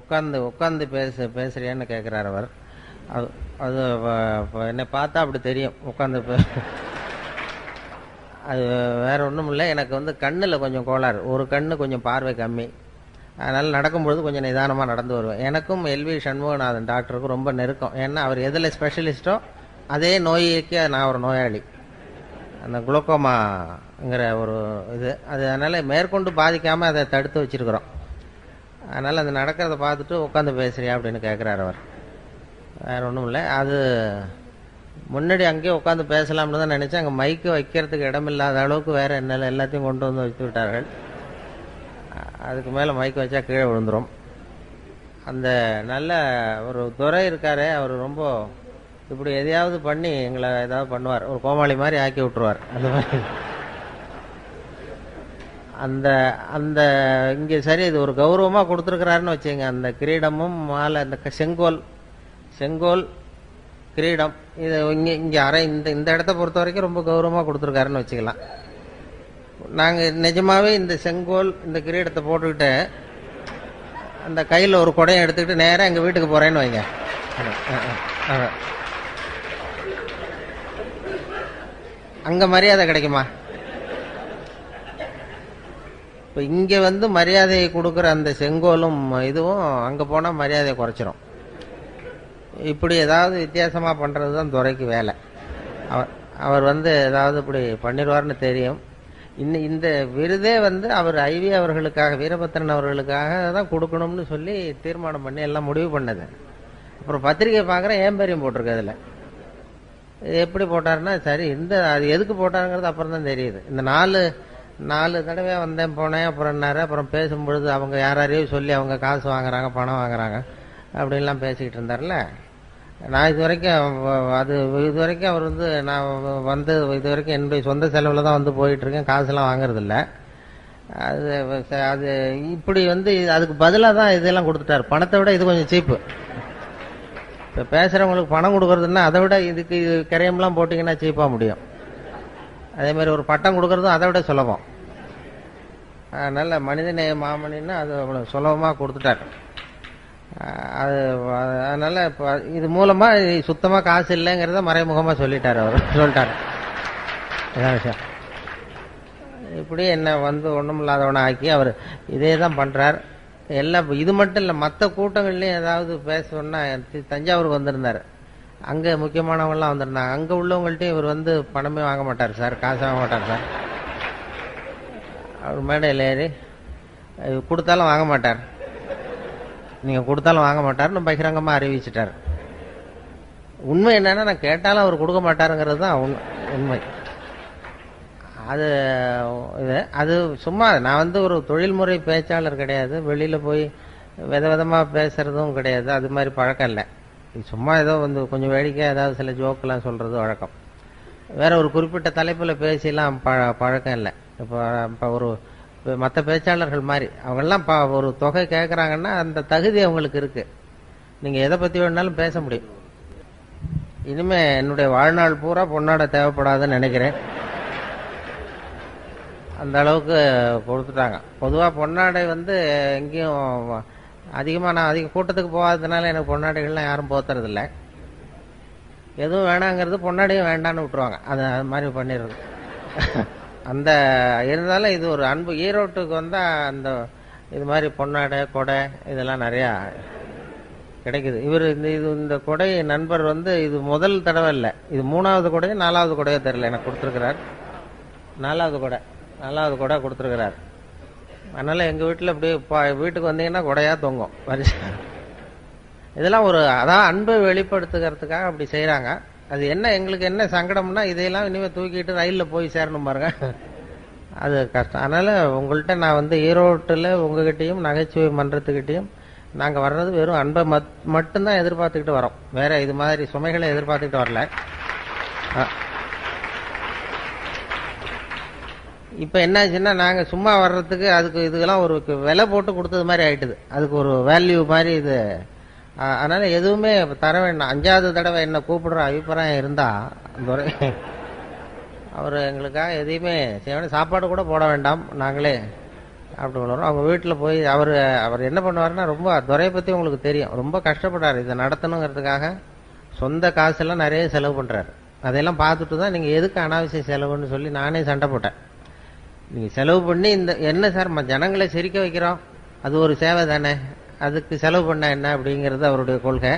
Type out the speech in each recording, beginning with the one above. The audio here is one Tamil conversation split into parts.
உட்காந்து உட்காந்து பேசுறியான்னு கேட்குறாரு அவர். அது அது என்னை பார்த்தா அப்படி தெரியும் உட்காந்து அது வேற ஒன்றும் இல்லை. எனக்கு வந்து கண்ணில் கொஞ்சம் கோளாறு, ஒரு கண்ணு கொஞ்சம் பார்வை கம்மி. அதனால் நடக்கும்பொழுது கொஞ்சம் நிதானமாக நடந்து வருவேன். எனக்கும் எல்வி சண்முகநாதன் டாக்டருக்கும் ரொம்ப நெருக்கம். ஏன்னா அவர் எதில் ஸ்பெஷலிஸ்ட்டோ அதே நோய்க்கு நான் ஒரு நோயாளி. அந்த குளுக்கோமாங்கிற ஒரு இது அது, அதனால் மேற்கொண்டு பாதிக்காமல் அதை தடுத்து வச்சுருக்குறோம். அதனால் அது நடக்கிறத பார்த்துட்டு உட்காந்து பேசுறியா அப்படின்னு கேட்குறாரு அவர். வேறு ஒன்றும் இல்லை. அது முன்னாடி அங்கேயே உட்காந்து பேசலாம்னு தான் நினச்சேன். அங்கே மைக்கு வைக்கிறதுக்கு இடமில்லாத அளவுக்கு வேறு என்ன எல்லாத்தையும் கொண்டு வந்து வச்சு விட்டார்கள். அதுக்கு மேலே மைக்கு வச்சா கீழே விழுந்துடும். அந்த நல்ல ஒரு துரை இருக்காரே, அவர் ரொம்ப இப்படி எதையாவது பண்ணி எங்களை ஏதாவது பண்ணுவார், ஒரு கோமாளி மாதிரி ஆக்கி விட்டுருவார். அந்த மாதிரி அந்த அந்த இங்கே சரி இது ஒரு கௌரவமாக கொடுத்துருக்கிறாருன்னு வச்சுங்க. அந்த கிரீடமும் மாலை, அந்த செங்கோல் கிரீடம், இது இங்கே அரை இந்த இடத்த பொறுத்த வரைக்கும் ரொம்ப கௌரவமாக கொடுத்துருக்காருன்னு வச்சுக்கலாம். நாங்கள் நிஜமாவே இந்த செங்கோல் இந்த கிரீடத்தை போட்டுக்கிட்டு அந்த கையில் ஒரு குடையை எடுத்துக்கிட்டு நேராக எங்கள் வீட்டுக்கு போகிறேன்னு வைங்க. அங்கே மரியாதை கிடைக்குமா? இப்போ இங்கே வந்து மரியாதையை கொடுக்குற அந்த செங்கோலும் இதுவும் அங்கே போனால் மரியாதையை குறைச்சிரும். இப்படி ஏதாவது வித்தியாசமாக பண்ணுறது தான் துரைக்கு வேலை. அவர் வந்து ஏதாவது இப்படி பண்ணிடுவார்னு தெரியும். இந்த விருதே வந்து அவர் ஐவி அவர்களுக்காக, வீரபத்திரன் அவர்களுக்காக தான் கொடுக்கணும்னு சொல்லி தீர்மானம் பண்ணி எல்லாம் முடிவு பண்ணது. அப்புறம் பத்திரிகை பார்க்குறேன் ஏம்பேரியம் போட்டிருக்கு. அதில் எப்படி போட்டாருன்னா சரி, அது எதுக்கு போட்டாருங்கிறது அப்புறம் தான் தெரியுது. இந்த நாலு தடவை வந்தேன் போனேன் அப்புறம் என்னாரு, அப்புறம் பேசும்பொழுது அவங்க யாரையும் சொல்லி அவங்க காசு வாங்குறாங்க, பணம் வாங்குறாங்க அப்படின்லாம் பேசிக்கிட்டு இருந்தார்ல. நான் இது வரைக்கும் அவர் வந்து நான் வந்து இது வரைக்கும் என்னுடைய சொந்த செலவில் தான் வந்து போயிட்டுருக்கேன், காசுலாம் வாங்குறதில்ல. அது இப்படி வந்து அதுக்கு பதிலாக தான் இதெல்லாம் கொடுத்துட்டார். பணத்தை விட இது கொஞ்சம் சீப்பு. இப்போ பேசுகிறவங்களுக்கு பணம் கொடுக்குறதுன்னா அதை விட இதுக்கு கரையம்லாம் போட்டிங்கன்னா சீப்பாக முடியும். அதேமாதிரி ஒரு பட்டம் கொடுக்குறதும் அதை விட சுலபம். அதனால் மனிதநேய மாமணின்னு அது அவ்வளோ சுலபமாக கொடுத்துட்டார். அதனால் இப்போ இது மூலமாக சுத்தமாக காசு இல்லைங்கிறத மறைமுகமாக சொல்லிட்டார். இதான் விஷயம். இப்படி என்ன வந்து ஒன்றும் இல்லாதவனை ஆக்கி அவர் இதே தான் பண்ணுறார். எல்லாம் இது மட்டும் இல்லை, மற்ற கூட்டங்கள்லையும் ஏதாவது பேசணுன்னா தஞ்சாவூருக்கு வந்திருந்தார். அங்கே முக்கியமானவங்களாம் வந்திருந்தாங்க. அங்கே உள்ளவங்கள்ட்டையும் இவர் வந்து பணமே வாங்க மாட்டார் சார், காசு வாங்க மாட்டார் சார். அவர் மேடையில் ஏறி கொடுத்தாலும் வாங்க மாட்டார், நீங்கள் கொடுத்தாலும் வாங்க மாட்டார்னு பகிரங்கமாக அறிவிச்சிட்டார். உண்மை என்னன்னா, நான் கேட்டாலும் அவர் கொடுக்க மாட்டாருங்கிறது தான் உண்மை. அது சும்மா நான் வந்து ஒரு தொழில்முறை பேச்சாளர் கிடையாது, வெளியில் போய் விதமாக பேசுறதும் கிடையாது, அது மாதிரி பழக்கம் இல்லை. சும்மா ஏதோ வந்து கொஞ்சம் வேடிக்கையாக ஏதாவது சில ஜோக்கெல்லாம் சொல்கிறது வழக்கம். வேற ஒரு குறிப்பிட்ட தலைப்பில் பேசிலாம் பழக்கம் இல்லை. இப்போ ஒரு மற்ற பேச்சாளர்கள் மாதிரி அவங்கெல்லாம் ஒரு தொகை கேட்குறாங்கன்னா அந்த தகுதி அவங்களுக்கு இருக்கு, நீங்கள் எதை பற்றி வேணாலும் பேச முடியும். இனிமே என்னுடைய வாழ்நாள் பூரா பொன்னாடை தேவைப்படாதுன்னு நினைக்கிறேன். அந்த அளவுக்கு கொடுத்துட்டாங்க. பொதுவாக பொன்னாடை வந்து எங்கேயும் அதிகமாக நான் அதிக கூட்டத்துக்கு போகாததுனால எனக்கு பொன்னாடைகள்லாம் யாரும் போத்துறதில்லை. எதுவும் வேணாங்கிறது பொன்னாடையும் வேண்டான்னு விட்டுருவாங்க. அது மாதிரி பண்ணிடுறது. அந்த இருந்தாலும் இது ஒரு அன்பு. ஈரோட்டுக்கு வந்தால் அந்த இது மாதிரி பொன்னாடை கொடை இதெல்லாம் நிறையா கிடைக்குது. இந்த கொடை நண்பர் வந்து இது முதல் தடவை இல்லை, இது 3வது கொடையோ 4வது கொடையோ தெரியல, எனக்கு கொடுத்துருக்கிறார். 4வது கொடை கொடுத்துருக்கிறார். அதனால் எங்கள் வீட்டில் இப்படி வீட்டுக்கு வந்தீங்கன்னா கொடையாக தொங்கும் வரிசை. இதெல்லாம் அதான் அன்பை வெளிப்படுத்துகிறதுக்காக அப்படி செய்கிறாங்க. அது எங்களுக்கு என்ன சங்கடம்னா, இதையெல்லாம் இனிமேல் தூக்கிட்டு ரயிலில் போய் சேரணும் பாருங்க, அது கஷ்டம். அதனால் உங்கள்கிட்ட நான் வந்து ஈரோட்டில் உங்ககிட்டையும் நகைச்சுவை மன்றத்துக்கிட்டையும் நாங்கள் வர்றது வெறும் அன்பை மட்டும்தான் எதிர்பார்த்துக்கிட்டு வரோம். வேற இது மாதிரி சுமைகளை எதிர்பார்த்துக்கிட்டு வரல. இப்போ என்னாச்சுன்னா, நாங்கள் சும்மா வர்றதுக்கு அதுக்கு இதுக்கெல்லாம் ஒரு விலை போட்டு கொடுத்தது மாதிரி ஆயிட்டுது. அதுக்கு ஒரு வேல்யூ மாதிரி இது. அதனால எதுவுமே தர வேண்டாம். 5வது தடவை என்ன கூப்பிடுற அபிப்பிராயம் இருந்தா அவர் எங்களுக்காக எதையுமே செய்ய வேண்டாம். சாப்பாடு கூட போட வேண்டாம், நாங்களே அப்படி வளரும். அவங்க வீட்டில் போய் அவர் அவர் என்ன பண்ணுவாருன்னா, ரொம்ப துறையை பற்றி உங்களுக்கு தெரியும், ரொம்ப கஷ்டப்படுறாரு இதை நடத்தணுங்கிறதுக்காக. சொந்த காசெல்லாம் நிறைய செலவு பண்ணுறாரு. அதையெல்லாம் பார்த்துட்டு தான் நீங்கள் எதுக்கு அனாவசிய செலவுன்னு சொல்லி நானே சண்டை போட்டேன். நீங்கள் செலவு பண்ணி இந்த என்ன சார் ஜனங்களை சிரிக்க வைக்கிறோம், அது ஒரு சேவை தானே, அதுக்கு செலவு பண்ண என்ன அப்படிங்கிறது அவருடைய கொள்கை.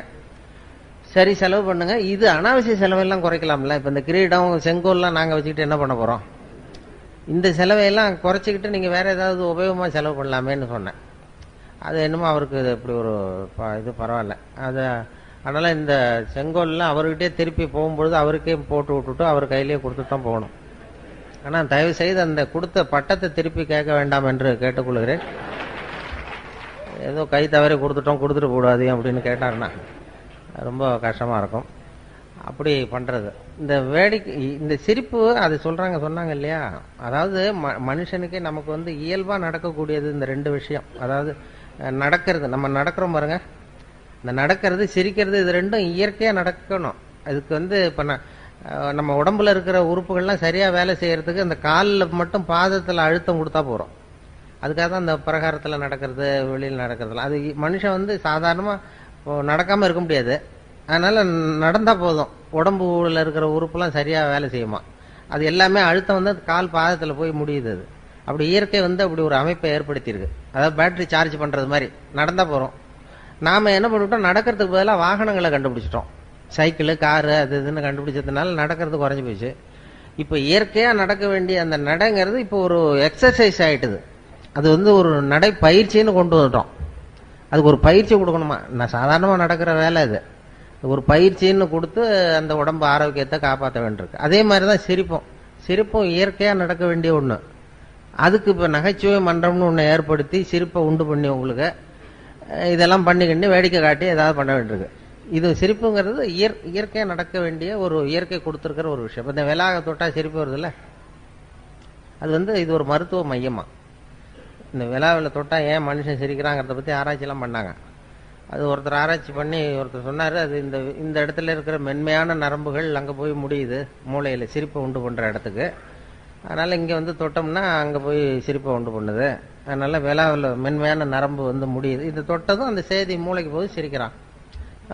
சரி செலவு பண்ணுங்க, இது அனாவசிய செலவெல்லாம் குறைக்கலாம்ல. இப்போ இந்த கிரீடம் செங்கோல்லாம் நாங்கள் வச்சுக்கிட்டு என்ன பண்ண போகிறோம், இந்த செலவையெல்லாம் குறைச்சிக்கிட்டு நீங்கள் வேறு ஏதாவது உபயோகமாக செலவு பண்ணலாமேன்னு சொன்னேன். அது என்னமோ அவருக்கு இப்படி ஒரு இது பரவாயில்ல. அது அதனால் இந்த செங்கோல்லாம் அவர்கிட்டே திருப்பி போகும்பொழுது அவருக்கே போட்டு விட்டுட்டு அவர் கையிலேயே கொடுத்துட்டு தான் போகணும். ஆனால் தயவு செய்து அந்த கொடுத்த பட்டத்தை திருப்பி கேட்க வேண்டாம் என்று கேட்டுக்கொள்கிறேன். ஏதோ கை தவறி கொடுத்துட்டு போடாது அப்படின்னு கேட்டாருன்னா ரொம்ப கஷ்டமாக இருக்கும். அப்படி பண்ணுறது இந்த வேடிக்கை, இந்த சிரிப்பு அது சொன்னாங்க இல்லையா, அதாவது மனுஷனுக்கே நமக்கு வந்து இயல்பாக நடக்கக்கூடியது இந்த ரெண்டு விஷயம். அதாவது நடக்கிறது, நம்ம நடக்கிறோம் பாருங்க, இந்த நடக்கிறது சிரிக்கிறது, இது ரெண்டும் இயற்கையாக நடக்கணும். அதுக்கு வந்து இப்போ நம்ம உடம்புல இருக்கிற உறுப்புகள்லாம் சரியாக வேலை செய்யறதுக்கு அந்த காலில் மட்டும் பாதத்தில் அழுத்தம் கொடுத்தா போகிறோம். அதுக்காக தான் அந்த பிரகாரத்தில் நடக்கிறது, வெளியில் நடக்கிறதுல. அது மனுஷன் வந்து சாதாரணமாக நடக்காமல் இருக்க முடியாது. அதனால் நடந்தால் போதும், உடம்புல இருக்கிற உறுப்புலாம் சரியாக வேலை செய்யுமா. அது எல்லாமே அழுத்தம் வந்து கால் பாதத்தில் போய் முடியுது. அது அப்படி இயற்கை வந்து அப்படி ஒரு அமைப்பை ஏற்படுத்தியிருக்கு. அதாவது பேட்டரி சார்ஜ் பண்ணுறது மாதிரி நடந்தால் போகிறோம். நாம் என்ன பண்ணிவிட்டோம், நடக்கிறதுக்கு பதிலாக வாகனங்களை கண்டுபிடிச்சிட்டோம். சைக்கிளு, காரு, அது இதுன்னு கண்டுபிடிச்சதுனால நடக்கிறது குறைஞ்சி போச்சு. இப்போ இயற்கையாக நடக்க வேண்டிய அந்த நடைங்கிறது இப்போ ஒரு எக்ஸசைஸ் ஆகிட்டுது. அது வந்து ஒரு நடை பயிற்சின்னு கொண்டு வந்துட்டோம். அதுக்கு ஒரு பயிற்சி கொடுக்கணுமா. நான் சாதாரணமாக நடக்கிற வேலை இது, ஒரு பயிற்சின்னு கொடுத்து அந்த உடம்பு ஆரோக்கியத்தை காப்பாற்ற வேண்டியிருக்கு. அதே மாதிரி தான் சிரிப்பும் இயற்கையாக நடக்க வேண்டிய ஒன்று. அதுக்கு இப்போ நகைச்சுவை மன்றம்னு ஒன்று ஏற்படுத்தி சிரிப்பை உண்டு பண்ணி உங்களுக்கு இதெல்லாம் பண்ணிக்கிண்டு வேடிக்கை காட்டி ஏதாவது பண்ண வேண்டியிருக்கு. இது சிரிப்புங்கிறது இயற்கையாக நடக்க வேண்டிய ஒரு இயற்கை கொடுத்துருக்கிற ஒரு விஷயம். இப்போ இந்த விலாக தொட்டால் சிரிப்பு வருதுல்ல, அது வந்து இது ஒரு மருத்துவ மையமா. இந்த விலாவில் தொட்டால் ஏன் மனுஷன் சிரிக்கிறாங்கிறத பற்றி ஆராய்ச்சிலாம் பண்ணாங்க. அது ஒருத்தர் ஆராய்ச்சி பண்ணி ஒருத்தர் சொன்னார், அது இந்த இடத்துல இருக்கிற மென்மையான நரம்புகள் அங்கே போய் முடியுது, மூளையில் சிரிப்பை உண்டு பண்ணுற இடத்துக்கு. அதனால் இங்கே வந்து தொட்டோம்னா அங்கே போய் சிரிப்பை உண்டு பண்ணுது. அதனால் விலாவில் மென்மையான நரம்பு வந்து முடியுது, இது தொட்டதும் அந்த செய்தி மூளைக்கு போய் சிரிக்கிறான்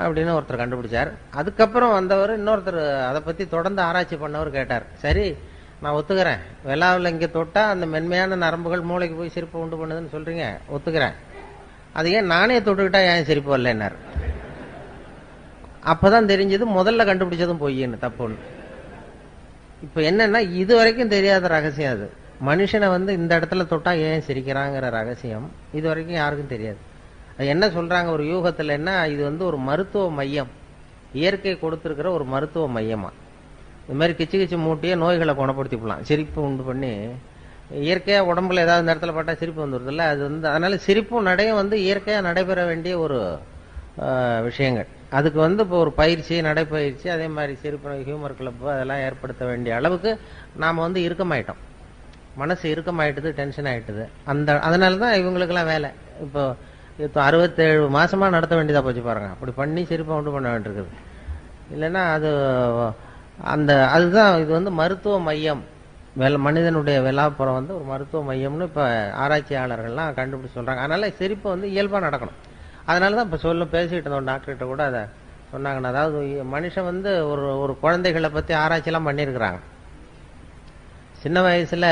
அப்படின்னு ஒருத்தர் கண்டுபிடிச்சார். அதுக்கப்புறம் வந்தவர் இன்னொருத்தர் அதை பற்றி தொடர்ந்து ஆராய்ச்சி பண்ணவர் கேட்டார், சரி நான் ஒத்துக்கிறேன், விலாவில் இங்கே தொட்டால் அந்த மென்மையான நரம்புகள் மூளைக்கு போய் சிரிப்பை உண்டு பண்ணுதுன்னு சொல்கிறீங்க, ஒத்துக்கிறேன். அது ஏன் நானே தொட்டுக்கிட்டா ஏன் சிரிப்பு வரலன்னார். அப்போதான் தெரிஞ்சது முதல்ல கண்டுபிடிச்சதும் பொய்ன்னு, தப்புன்னு. இப்போ என்னன்னா இது வரைக்கும் தெரியாத ரகசியம். அது மனுஷனை வந்து இந்த இடத்துல தொட்டா ஏன் சிரிக்கிறாங்கிற ரகசியம் இது வரைக்கும் யாருக்கும் தெரியாது. அது என்ன சொல்றாங்க ஒரு யூகத்தில், என்ன இது வந்து ஒரு மருத்துவ மையம், இயற்கை கொடுத்துருக்கிற ஒரு மருத்துவ மையமா. இது மாதிரி கிச்சு மூட்டியே நோய்களை குணப்படுத்திக்கலாம் சிரிப்பு உண்டு பண்ணி. இயற்கையாக உடம்புல ஏதாவது இந்த இடத்துல பட்டா சிரிப்பு வந்துடுதுல்ல, அது வந்து அதனால சிரிப்பும் நடையும் வந்து இயற்கையாக நடைபெற வேண்டிய ஒரு விஷயங்கள். அதுக்கு வந்து இப்போ ஒரு பயிற்சி, நடைப்பயிற்சி, அதே மாதிரி சிரிப்பு ஹியூமர் கிளப் அதெல்லாம் ஏற்படுத்த வேண்டிய அளவுக்கு நாம் வந்து இறுக்கமாயிட்டோம். மனசு இறுக்கமாயிட்டுது, டென்ஷன் ஆகிட்டுது. அதனால தான் இவங்களுக்கெல்லாம் வேலை. இப்போ 67 மாசமா நடத்த வேண்டியதாக போச்சு பாருங்க. அப்படி பண்ணி சிரிப்பை உண்டு பண்ண வேண்டியிருக்குது. இல்லைன்னா அதுதான் இது வந்து மருத்துவ மையம். மனிதனுடைய விலாப்புறம் வந்து ஒரு மருத்துவ மையம்னு இப்போ ஆராய்ச்சியாளர்கள்லாம் கண்டுபிடிச்சு சொல்கிறாங்க. அதனால சிரிப்பு வந்து இயல்பாக நடக்கணும். அதனால தான் இப்போ பேசிகிட்டு இருந்தோம் டாக்டர்கிட்ட கூட அதை சொன்னாங்கன்னு. அதாவது மனுஷன் வந்து ஒரு குழந்தைகளை பற்றி ஆராய்ச்சிலாம் பண்ணியிருக்கிறாங்க. சின்ன வயசில்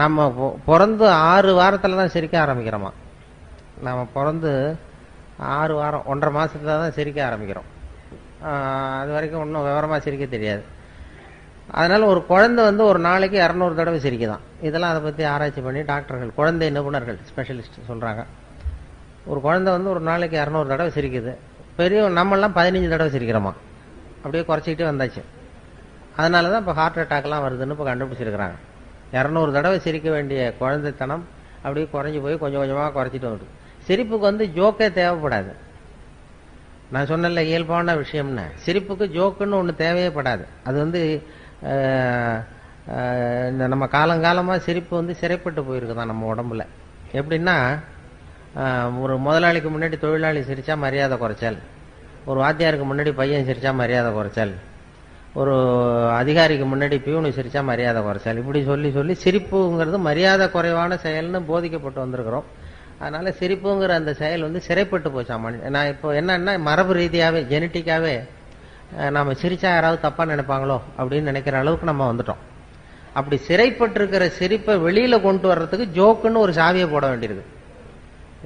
நம்ம பிறந்து 6 வாரத்தில் தான் சிரிக்க ஆரம்பிக்கிறோமா. நம்ம பிறந்து 6 வாரம் 1.5 மாதத்துல தான் சிரிக்க ஆரம்பிக்கிறோம். அது வரைக்கும் ஒன்றும் விவரமாக சிரிக்க தெரியாது. அதனால ஒரு குழந்தை வந்து ஒரு நாளைக்கு 200 தடவை சிரிக்குதான். இதெல்லாம் அதை பற்றி ஆராய்ச்சி பண்ணி டாக்டர்கள், குழந்தை நிபுணர்கள், ஸ்பெஷலிஸ்ட் சொல்கிறாங்க. ஒரு குழந்தை வந்து ஒரு நாளைக்கு 200 தடவை சிரிக்குது. நம்மெல்லாம் 15 தடவை சிரிக்கிறோமா. அப்படியே குறைச்சிக்கிட்டே வந்தாச்சு. அதனால தான் இப்போ ஹார்ட் அட்டாக்லாம் வருதுன்னு இப்போ கண்டுபிடிச்சிருக்கிறாங்க. 200 தடவை சிரிக்க வேண்டிய குழந்தைத்தனம் அப்படியே குறைஞ்சி போய் கொஞ்சம் கொஞ்சமாக குறைச்சிட்டு வருது. சிரிப்புக்கு வந்து ஜோக்கே தேவைப்படாது. நான் சொன்னல இயல்பான விஷயம்னு, சிரிப்புக்கு ஜோக்குன்னு ஒன்று தேவையே படாது. அது வந்து இந்த நம்ம காலங்காலமாக சிரிப்பு வந்து சிறைப்பட்டு போயிருக்குதான் நம்ம உடம்புல. எப்படின்னா, ஒரு முதலாளிக்கு முன்னாடி தொழிலாளி சிரித்தா மரியாதை குறைச்சல், ஒரு வாத்தியாருக்கு முன்னாடி பையன் சிரித்தா மரியாதை குறைச்சல், ஒரு அதிகாரிக்கு முன்னாடி பியூனு சிரிச்சா மரியாதை குறைச்சல், இப்படி சொல்லி சொல்லி சிரிப்புங்கிறது மரியாதை குறைவான செயல்னு போதிக்கப்பட்டு வந்திருக்கிறோம். அதனால சிரிப்புங்கிற அந்த செயல் வந்து சிறைப்பட்டு போச்சாமா. நான் இப்போ என்னன்னா மரபு ரீதியாவே ஜெனட்டிக்காவே நாம சிரிச்சா யாராவது தப்பா நினைப்பாங்களோ அப்படின்னு நினைக்கிற அளவுக்கு நம்ம வந்துட்டோம். அப்படி சிறைப்பட்டு இருக்கிற சிரிப்பை வெளியில கொண்டு வர்றதுக்கு ஜோக்குன்னு ஒரு சாவியை போட வேண்டியிருக்கு.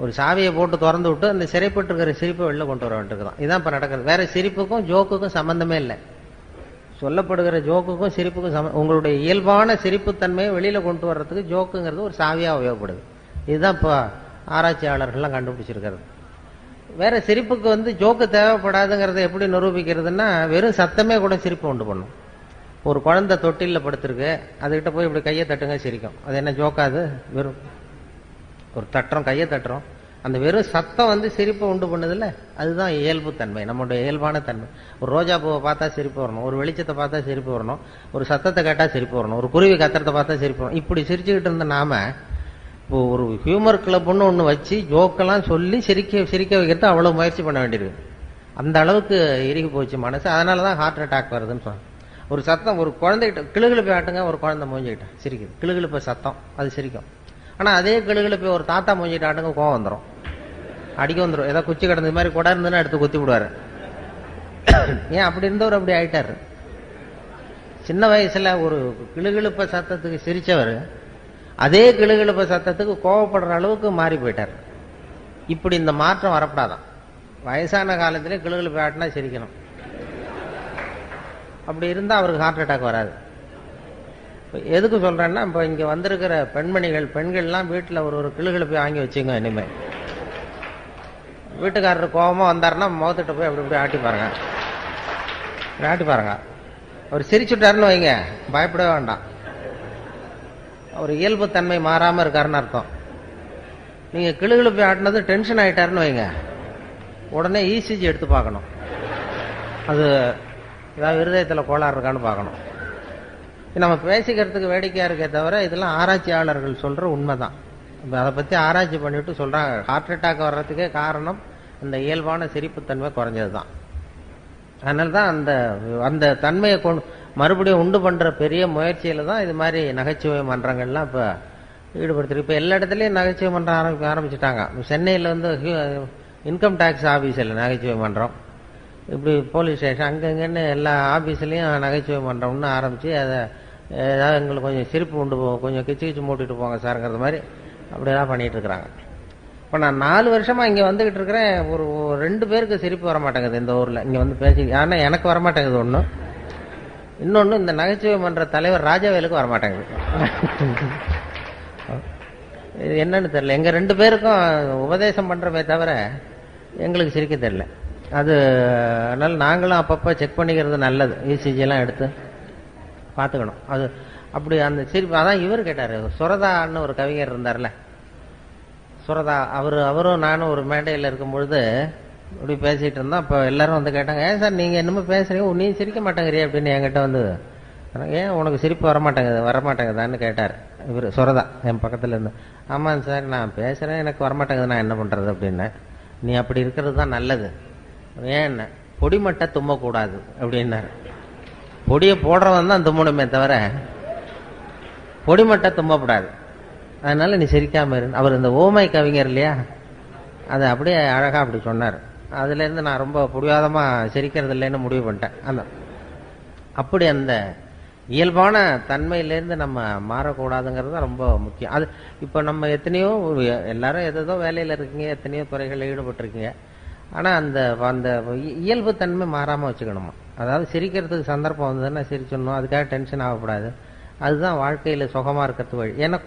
ஒரு சாவியை போட்டு திறந்து விட்டு அந்த சிறைப்பட்டு இருக்கிற சிரிப்பை வெளில கொண்டு வர வேண்டியிருக்குதான். இதான் இப்ப நடக்கிறது. வேற சிரிப்புக்கும் ஜோக்குக்கும் சம்பந்தமே இல்லை. சொல்லப்படுகிற ஜோக்குக்கும் சிரிப்புக்கும் உங்களுடைய இயல்பான சிரிப்புத்தன்மையை வெளியில கொண்டு வர்றதுக்கு ஜோக்குங்கிறது ஒரு சாவியா உபயோகப்படுது. இதுதான் இப்போ ஆராய்ச்சியாளர்கள்லாம் கண்டுபிடிச்சிருக்கிறது. வேற சிரிப்புக்கு வந்து ஜோக்கு தேவைப்படாதுங்கிறத எப்படி நிரூபிக்கிறதுன்னா, வெறும் சத்தமே கூட சிரிப்பு உண்டு பண்ணும். ஒரு குழந்தை தொட்டில படுத்திருக்கு, அதுகிட்ட போய் இப்படி கையை தட்டுங்க சிரிக்கும். அது என்ன ஜோக்காது? வெறும் ஒரு தட்டுறோம், கையை தட்டுறோம், அந்த வெறும் சத்தம் வந்து சிரிப்பை உண்டு பண்ணுதில்ல, அதுதான் இயல்பு தன்மை, நம்மளுடைய இயல்பான தன்மை. ஒரு ரோஜா பூவை பார்த்தா சிரிப்பு வரணும், ஒரு வெளிச்சத்தை பார்த்தா சிரிப்பு வரணும், ஒரு சத்தத்தை கேட்டா சிரிப்பு வரணும், ஒரு குருவி கத்துறதை பார்த்தா சிரிப்பு வரணும். இப்படி சிரிச்சுக்கிட்டு இருந்த நாம இப்போ ஒரு ஹியூமர் கிளப்னு ஒன்று வச்சு ஜோக்கெல்லாம் சொல்லி சிரிக்க வைக்கிறது அவ்வளவு முயற்சி பண்ண வேண்டியிருக்கு. அந்த அளவுக்கு இறுகி போச்சு மனசு. அதனாலதான் ஹார்ட் அட்டாக் வருதுன்னு சொன்னேன். ஒரு சத்தம், ஒரு குழந்தைகிட்ட கிளுகிழப்பை ஆட்டுங்க, ஒரு குழந்தை மூஞ்சிக்கிட்ட சிரிக்குது, கிளுகிழப்ப சத்தம் அது சிரிக்கும். ஆனா அதே கிளுகிழப்பை ஒரு தாத்தா மூஞ்சிட்டு ஆட்டுங்க, கோவம் வந்துடும், அடிக்க வந்துடும். ஏதாவது குச்சி கிடந்தது மாதிரி கொடா இருந்துன்னா எடுத்து குத்தி விடுவாரு. ஏன் அப்படி இருந்தவர் அப்படி ஆயிட்டாரு. சின்ன வயசுல ஒரு கிளுகிழப்ப சத்தத்துக்கு சிரிச்சவர் அதே கிளுகிழப்ப சத்தத்துக்கு கோவப்படுற அளவுக்கு மாறி போயிட்டார். இப்படி இந்த மாற்றம் வரப்படாதான். வயசான காலத்திலே கிளுகிழப்ப ஆட்டினா சிரிக்கணும். அப்படி இருந்தா அவருக்கு ஹார்ட் அட்டாக் வராது. எதுக்கு சொல்றேன்னா, இப்ப இங்க வந்திருக்கிற பெண்கள்லாம் வீட்டுல ஒரு கிளுகிழப்பை வாங்கி வச்சுங்க. இனிமே வீட்டுக்காரர் கோபமா வந்தாருன்னா முகத்திட்ட போய் அப்படி இப்படி ஆட்டி பாருங்க. அவர் சிரிச்சுட்டாருன்னு வைங்க, பயப்படவே வேண்டாம். அவர் இயல்பு தன்மை மாறாம இருக்காருன்னு அர்த்தம். நீங்க கிளுகிழப்பை ஆட்டினது டென்ஷன் ஆயிட்டாருன்னு வைங்க, உடனே இசிஜி எடுத்து பார்க்கணும். அது ஏதாவது இருதயத்தில் கோளாறு இருக்கான்னு பார்க்கணும். நம்ம பேசிக்கிறதுக்கு வேடிக்கையா இருக்கே தவிர இதெல்லாம் ஆராய்ச்சியாளர்கள் சொல்ற உண்மைதான். அதை பத்தி ஆராய்ச்சி பண்ணிட்டு சொல்றாங்க, ஹார்ட் அட்டாக் வர்றதுக்கே காரணம் அந்த இயல்பான சிரிப்புத்தன்மை குறைஞ்சதுதான். அதனால்தான் அந்த தன்மையை மறுபடியும் உண்டு பண்ற பெரிய முயற்சியில தான் இது மாதிரி நகைச்சுவை மன்றங்கள்லாம் இப்ப ஈடுபடுத்திருக்கு. இப்ப எல்லா இடத்துலயும் நகைச்சுவை மன்றம் ஆரம்பிச்சுட்டாங்க. சென்னையில வந்து இன்கம் டாக்ஸ் ஆபீஸ்ல நகைச்சுவை மன்றம், இப்படி போலீஸ் ஸ்டேஷன், அங்கங்கன்னு எல்லா ஆபீஸ்லயும் நகைச்சுவை மன்றம்னு ஆரம்பிச்சு அதை ஏதாவது எங்களுக்கு கொஞ்சம் சிரிப்பு உண்டு போகும், கொஞ்சம் கிச்சு மூட்டிட்டு போங்க சார்ங்கிறது மாதிரி அப்படியெல்லாம் பண்ணிட்டு இருக்கிறாங்க. இப்ப நான் 4 வருஷமா இங்க வந்துகிட்டு இருக்கிறேன். ஒரு 2 பேருக்கு சிரிப்பு வர மாட்டேங்குது இந்த ஊர்ல. இங்க வந்து பேசி, ஆனா எனக்கு வரமாட்டேங்குது ஒண்ணு. இன்னொன்னு, இந்த நகைச்சுவை மன்ற தலைவர் ராஜவேலுக்கு வரமாட்டேங்குது. இது என்னன்னு தெரியல. எங்க 2 பேருக்கும் உபதேசம் பண்றமே தவிர எங்களுக்கு சிரிக்க தெரியல. அது அதனால நாங்களும் அப்பப்ப செக் பண்ணிக்கிறது நல்லது. இசிஜி எல்லாம் எடுத்து பாத்துக்கணும். அது அப்படி அந்த சிரிப்பு. அதான் இவர் கேட்டாரு, சுரதான்னு ஒரு கவிஞர் இருந்தார்ல, சுரதா, அவரும் நானும் ஒரு மேடையில் இருக்கும் பொழுது இப்படி பேசிட்டு இருந்தோம். அப்ப எல்லாரும் வந்து கேட்டாங்க, ஏன் சார் நீங்க என்னமோ பேசுறீங்க, நீ சிரிக்க மாட்டேங்கிறிய அப்படின்னு என்கிட்ட வந்து, ஏன் உனக்கு சிரிப்பு வரமாட்டேங்குதான்னு கேட்டார் இவர் சுரதா என் பக்கத்துல இருந்து. ஆமாங்க சார், நான் பேசுறேன், எனக்கு வரமாட்டேங்குது, நான் என்ன பண்றது அப்படின்னு. நீ அப்படி இருக்கிறது தான் நல்லது. ஏன் பொடிமட்டை தும்மக்கூடாது அப்படின்னாரு. பொடியை போடுறவன் தான் தும்மணுமே தவிர பொடிமட்டை தும்மக்கூடாது. அதனால நீ சிரிக்காம இரு. அவர் இந்த ஓமை கவிஞர் இல்லையா, அதை அப்படியே அழகா அப்படி சொன்னார். அதுல இருந்து நான் ரொம்ப புடிவாதமா சிரிக்கிறது இல்லைன்னு முடிவு பண்ணிட்டேன். அப்படி அந்த இயல்பான தன்மையிலேருந்து நம்ம மாறக்கூடாதுங்கிறது ரொம்ப முக்கியம். அது இப்ப நம்ம எத்தனையோ எல்லாரும் ஏதோ வேலையில இருக்கீங்க, எத்தனையோ துறைகளில் ஈடுபட்டிருக்கீங்க. ஆனா அந்த அந்த இயல்பு தன்மை மாறாம வச்சுக்கணுமா. அதாவது சிரிக்கிறதுக்கு சந்தர்ப்பம் வந்ததுன்னா சிரிச்சிடணும், அதுக்காக டென்ஷன் ஆகக்கூடாது. அதுதான் வாழ்க்கையில சுகமா இருக்கிறது வழி. ஏன்னா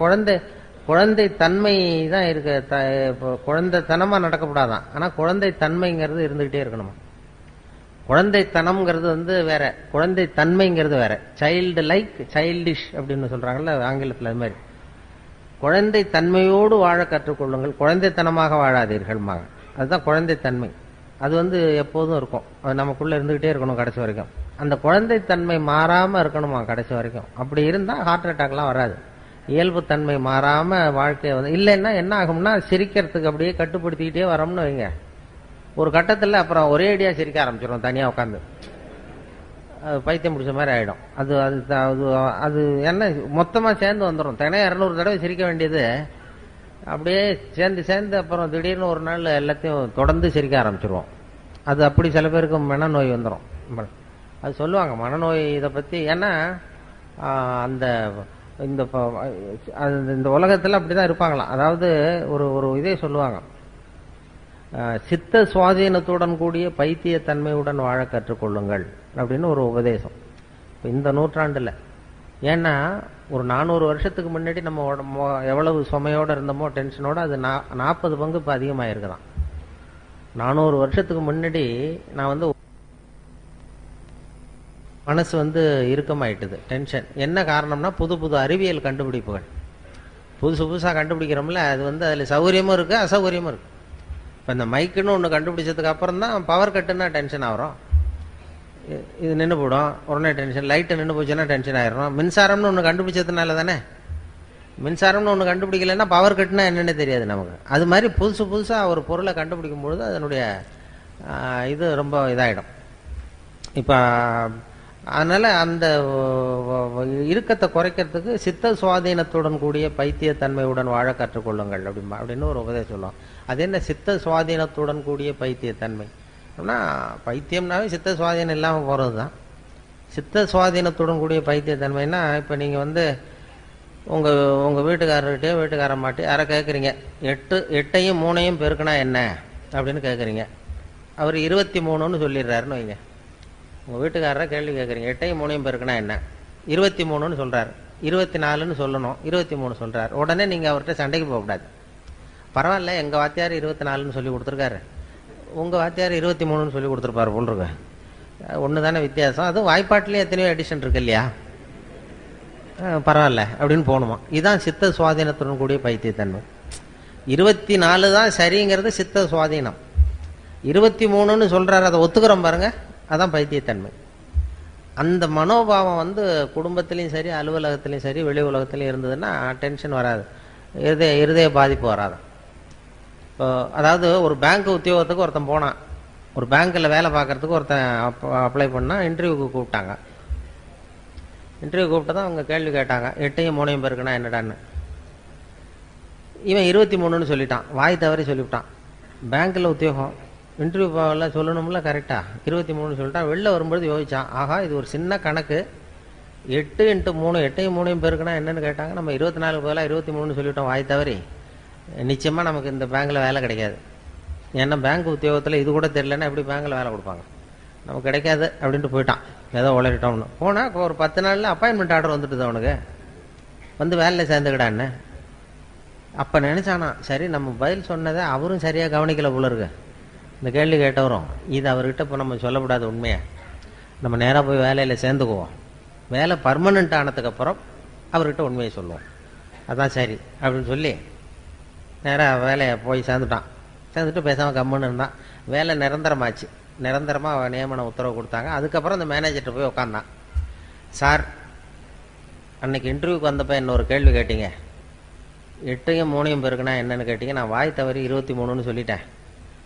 குழந்தை தன்மை தான் இருக்கு, குழந்தைத்தனமா நடக்கப்படாதான். ஆனா குழந்தை தன்மைங்கிறது இருந்துகிட்டே இருக்கணுமா. குழந்தைத்தனம்ங்கிறது வந்து வேற, குழந்தை தன்மைங்கிறது வேற. சைல்டு லைக் சைல்டிஷ் அப்படின்னு சொல்றாங்கல்ல ஆங்கிலத்தில், அது மாதிரி குழந்தை தன்மையோடு வாழ கற்றுக்கொள்ளுங்கள், குழந்தைத்தனமாக வாழாதீர்கள். அதுதான் குழந்தைத்தன்மை. அது வந்து எப்போதும் இருக்கும், அது நமக்குள்ள இருந்துகிட்டே இருக்கணும் கடைசி வரைக்கும். அந்த குழந்தைத்தன்மை மாறாம இருக்கணுமா கடைசி வரைக்கும். அப்படி இருந்தா ஹார்ட் அட்டாக்லாம் வராது. இயல்பு தன்மை மாறாம வாழ்க்கைய வந்து இல்லைன்னா என்ன ஆகும்னா, சிரிக்கிறதுக்கு அப்படியே கட்டுப்படுத்திக்கிட்டே வரோம்னு வைங்க, ஒரு கட்டத்துல அப்புறம் ஒரே அடியா சிரிக்க ஆரம்பிச்சிடும் தனியா உட்காந்து. அது பைத்தியம் பிடிச்ச மாதிரி ஆகிடும். அது அது அது அது என்ன மொத்தமாக சேர்ந்து வந்துடும். தினம் 200 தடவை சிரிக்க வேண்டியது அப்படியே சேர்ந்து சேர்ந்து அப்புறம் திடீர்னு ஒரு நாள் எல்லாத்தையும் தொடர்ந்து சிரிக்க ஆரம்பிச்சிருவோம். அது அப்படி சில பேருக்கு மனநோய் வந்துடும். அது சொல்லுவாங்க மனநோய் இதை பற்றி. ஏன்னா அந்த இந்த இந்த உலகத்தில் அப்படி தான் இருப்பாங்களாம். அதாவது ஒரு ஒரு இதே சொல்லுவாங்க, சித்த சுவாதீனத்துடன் கூடிய பைத்தியத்தன்மையுடன் வாழ கற்றுக்கொள்ளுங்கள் அப்படின்னு ஒரு உபதேசம் இந்த நூற்றாண்டில். ஏன்னா ஒரு 400 வருஷத்துக்கு முன்னாடி நம்ம எவ்வளவு சுமையோடு இருந்தோமோ டென்ஷனோட அது 40 பங்கு இப்போ அதிகமாகிருக்குதான். 400 வருஷத்துக்கு முன்னாடி நான் வந்து மனசு வந்து இறுக்கமாயிட்டுது, டென்ஷன். என்ன காரணம்னா புது புது அறிவியல் கண்டுபிடிப்புகள் புதுசு புதுசாக கண்டுபிடிக்கிறோம்ல, அது வந்து அதில் சௌகரியமும் இருக்குது அசௌகரியமும் இருக்குது. இப்போ இந்த மைக்குன்னு ஒன்று கண்டுபிடிச்சதுக்கு அப்புறம் தான் பவர் கட்டுன்னா டென்ஷன் ஆகிறோம். இது நின்று போடும் உடனே டென்ஷன். லைட்டு நின்று போச்சுன்னா டென்ஷன் ஆயிரும். மின்சாரம்னு ஒன்று கண்டுபிடிச்சதுனால தானே. மின்சாரம்னு ஒன்று கண்டுபிடிக்கலைன்னா பவர் கட்டுனா என்னென்னு தெரியாது நமக்கு. அது மாதிரி புதுசு புதுசாக ஒரு பொருளை கண்டுபிடிக்கும் பொழுது அதனுடைய இது ரொம்ப இதாகிடும். இப்போ அதனால் அந்த இறுக்கத்தை குறைக்கிறதுக்கு சித்த சுவாதீனத்துடன் கூடிய பைத்தியத்தன்மையுடன் வாழ கற்றுக்கொள்ளுங்கள் அப்படின்னு ஒரு உபதேசம் சொல்லுவோம். அது என்ன சித்த சுவாதீனத்துடன் கூடிய பைத்தியத்தன்மை அப்படின்னா, பைத்தியம்னாவே சித்த சுவாதீனம் இல்லாமல் போகிறது தான். சித்த சுவாதீனத்துடன் கூடிய பைத்தியத்தன்மைன்னா, இப்போ நீங்கள் வந்து உங்கள் வீட்டுக்காரர்கிட்டயோ வீட்டுக்காரம்மாட்டி யாரை கேட்குறீங்க, 8ஐயும் 3ஐயும் பெருக்கினா என்ன அப்படின்னு கேட்குறீங்க. அவர் 23ன்னு சொல்லிடுறாருன்னு வைங்க. உங்கள் வீட்டுக்காரரை கேள்வி கேட்குறீங்க, 8ஐயும் 3ஐயும் பெருக்கினா என்ன, 23ன்னு சொல்கிறார். 24ன்னு சொல்லணும், 23 சொல்கிறார். உடனே நீங்கள் அவர்கிட்ட சண்டைக்கு போகக்கூடாது. பரவாயில்ல, எங்கள் வாத்தியார் 24ன்னு சொல்லி கொடுத்துருக்காரு, உங்கள் வாத்தியார் 23ன்னு சொல்லி கொடுத்துருப்பாரு போல்ருக்கு, ஒன்று தானே வித்தியாசம். அதுவும் வாய்ப்பாட்டிலே எத்தனையோ எடிஷன் இருக்கு இல்லையா, பரவாயில்ல அப்படின்னு போகணுமா. இதுதான் சித்த சுவாதீனத்துடன் கூடிய பைத்தியத்தன்மை. 24 தான் சரிங்கிறது சித்த சுவாதீனம். 23ன்னு சொல்கிறாரு, அதை ஒத்துக்கிறோம் பாருங்க, அதான் பைத்தியத்தன்மை. அந்த மனோபாவம் வந்து குடும்பத்திலையும் சரி அலுவலகத்திலையும் சரி வெளி உலகத்திலையும் இருந்ததுன்னா டென்ஷன் வராது, இருதய பாதிப்பு வராது. இப்போ அதாவது ஒரு பேங்க் உத்தியோகத்துக்கு ஒருத்தன் போனான், ஒரு பேங்க்கில் வேலை பார்க்குறதுக்கு ஒருத்தன் அப்ளை பண்ணால் இன்டர்வியூக்கு கூப்பிட்டாங்க. இன்டர்வியூ கூப்பிட்டு தான் அவங்க கேள்வி கேட்டாங்க, 8ஐயும் 3ஐயும் பெருக்குனா என்னடான்னு. இவன் 23ன்னு சொல்லிட்டான், வாய் தவறி சொல்லிவிட்டான். பேங்க்கில் உத்தியோகம், இன்டர்வியூ போகல சொல்லணும்ல கரெக்டாக, 23ன்னு சொல்லிட்டான். வெளில வரும்பொழுது யோசிச்சான், ஆகா இது ஒரு சின்ன கணக்கு, 8 × 3 8ஐயும் 3ஐயும் பெருக்குனா என்னன்னு கேட்டாங்க, நம்ம 24 பதிலாக 23ன்னு சொல்லிவிட்டோம் வாய் தவறி. நிச்சயமாக நமக்கு இந்த பேங்க்கில் வேலை கிடைக்காது. ஏன்னா பேங்க் உத்தியோகத்தில் இது கூட தெரியலன்னா எப்படி பேங்க்கில் வேலை கொடுப்பாங்க, நமக்கு கிடைக்காது அப்படின்ட்டு போயிட்டான். ஏதோ உளறிட்டோம்னு போனால் ஒரு 10 நாளில் அப்பாயின்மெண்ட் ஆர்டர் வந்துட்டுது அவனுக்கு, வந்து வேலையில் சேர்ந்துக்கிடான்னு. அப்போ நினச்சானா, சரி நம்ம பதில் சொன்னதை அவரும் சரியாக கவனிக்கலை போல இருக்கு, இந்த கேள்வி கேட்டவரும். இது அவர்கிட்ட இப்போ நம்ம சொல்லக்கூடாது உண்மையை, நம்ம நேராக போய் வேலையில் சேர்ந்துக்குவோம். வேலை பர்மனெண்ட் ஆனதுக்கப்புறம் அவர்கிட்ட உண்மையை சொல்லுவோம், அதான் சரி அப்படின்னு சொல்லி நேராக வேலையை போய் சேர்ந்துட்டான். சேர்ந்துட்டு பேசாமல் கம்முன்னு இருந்தான். வேலை நிரந்தரமாச்சு, நிரந்தரமாக நியமன உத்தரவு கொடுத்தாங்க. அதுக்கப்புறம் இந்த மேனேஜர்கிட்ட போய் உட்காந்தான். சார், அன்னைக்கு இன்டர்வியூக்கு வந்தப்போ என்ன ஒரு கேள்வி கேட்டீங்க, 8ஐயும் 3ஐயும் பெருக்குனா என்னன்னு கேட்டீங்க, நான் வாய் தவறி 23ன்னு சொல்லிட்டேன்,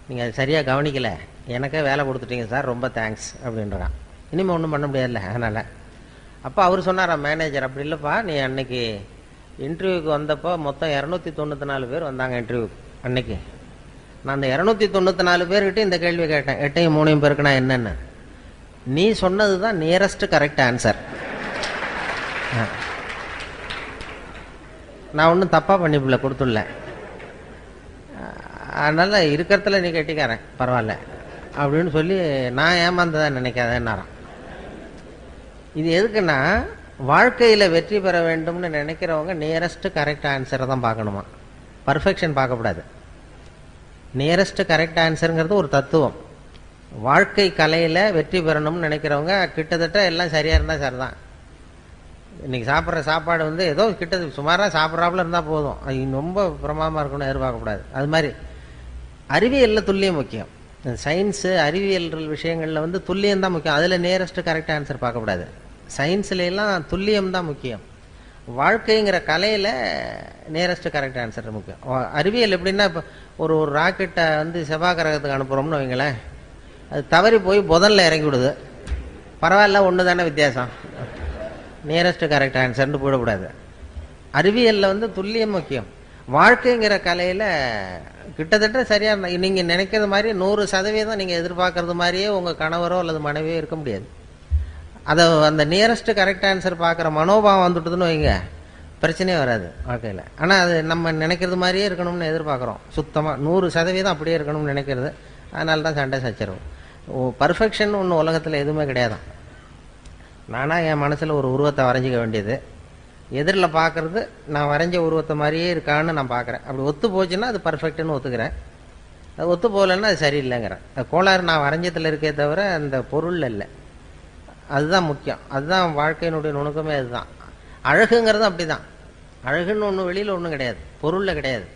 நீங்கள் அது சரியாக கவனிக்கலை, எனக்கே வேலை கொடுத்துட்டீங்க சார், ரொம்ப தேங்க்ஸ் அப்படின்றான். இனிமேல் ஒன்றும் பண்ண முடியாதுல்ல அதனால். அப்போ அவர் சொன்னாரா மேனேஜர், அப்படி இல்லைப்பா, நீ அன்னைக்கு இன்டர்வியூக்கு வந்தப்போ மொத்தம் 294 பேர் வந்தாங்க இன்டர்வியூக்கு அன்னைக்கு. நான் அந்த 294 பேர்கிட்ட இந்த கேள்வி கேட்டேன், 8ஐயும் 3ஐயும் பெருக்குனா என்னன்னு. நீ சொன்னது தான் நியரஸ்ட் கரெக்ட் ஆன்சர். நான் ஒன்றும் தப்பாக பண்ணிப்பில்ல கொடுத்துடல, அதனால் இருக்கிறதுல நீ கட்டிக்காரன் பரவாயில்ல அப்படின்னு சொல்லி நான் ஏமாந்ததான் நினைக்காதேன்னாரான். இது எதுக்குன்னா, வாழ்க்கையில் வெற்றி பெற வேண்டும்னு நினைக்கிறவங்க நியரஸ்ட் கரெக்ட் ஆன்சரை தான் பார்க்கணுமா, பர்ஃபெக்ஷன் பார்க்கக்கூடாது. நியரஸ்ட் கரெக்ட் ஆன்சருங்கிறது ஒரு தத்துவம். வாழ்க்கை கலையில் வெற்றி பெறணும்னு நினைக்கிறவங்க கிட்டத்தட்ட எல்லாம் சரியாக இருந்தால் சரி தான். இன்றைக்கி சாப்பிட்ற சாப்பாடு வந்து ஏதோ கிட்டத்தட்ட சுமாராக சாப்பிட்றாப்புல இருந்தால் போதும், அது ரொம்ப பிரமாதமாக இருக்கணும்னு எதிர்பார்க்கக்கூடாது. அது மாதிரி அறிவியலில் துல்லியம் முக்கியம். சயின்ஸு அறிவியல் விஷயங்களில் வந்து துல்லியம் தான் முக்கியம், அதில் நியரஸ்ட் கரெக்ட் ஆன்சர் பார்க்கக்கூடாது. சயின்ஸ்லாம் துல்லியம் தான் முக்கியம். வாழ்க்கைங்கிற கலையில் நியரஸ்ட் கரெக்ட் ஆன்சர் முக்கியம். அறிவியல் எப்படின்னா, இப்போ ஒரு ராக்கெட்டை வந்து செவ்வாய் கிரகத்துக்கு அனுப்புகிறோம்னு வைங்களேன், அது தவறி போய் புதனில் இறங்கி விடுது. பரவாயில்ல, ஒன்று தானே வித்தியாசம், நியரஸ்ட் கரெக்ட் ஆன்சர்னு போயிடக்கூடாது. அறிவியலில் வந்து துல்லியம் முக்கியம். வாழ்க்கைங்கிற கலையில் கிட்டத்தட்ட சரியாக நீங்கள் நினைக்கிறது மாதிரி 100% நீங்கள் எதிர்பார்க்கறது மாதிரியே உங்கள் கணவரோ அல்லது மனைவியோ இருக்க முடியாது. அதை அந்த நியரஸ்ட் கரெக்ட் ஆன்சர் பார்க்குற மனோபாவம் வந்துட்டுதுன்னு வைங்க, பிரச்சனையே வராது வாழ்க்கையில். ஆனால் அது நம்ம நினைக்கிறது மாதிரியே இருக்கணும்னு எதிர்பார்க்குறோம். சுத்தமாக 100% அப்படியே இருக்கணும்னு நினைக்கிறது. அதனால தான் சண்டை சச்சரவு. பர்ஃபெக்ஷன் ஒன்று உலகத்தில் எதுவுமே கிடையாதான். நானாக என் மனசில் ஒரு உருவத்தை வரைஞ்சிக்க வேண்டியது, எதிரில் பார்க்குறது நான் வரைஞ்ச உருவத்தை மாதிரியே இருக்கான்னு நான் பார்க்குறேன். அப்படி ஒத்து போச்சுன்னா அது பர்ஃபெக்ட்னு ஒத்துக்கிறேன். அது ஒத்து போகலன்னா அது சரியில்லைங்கிறேன். கோளாறு நான் வரைஞ்சத்தில் இருக்கே தவிர அந்த பொருள் இல்லை. அதுதான் முக்கியம். அதுதான் வாழ்க்கையினுடைய நுணுக்கமே. அதுதான் அழகுங்கிறது. அப்படி தான் அழகுன்னு ஒன்று வெளியில் ஒன்றும் கிடையாது, பொருளில் கிடையாது.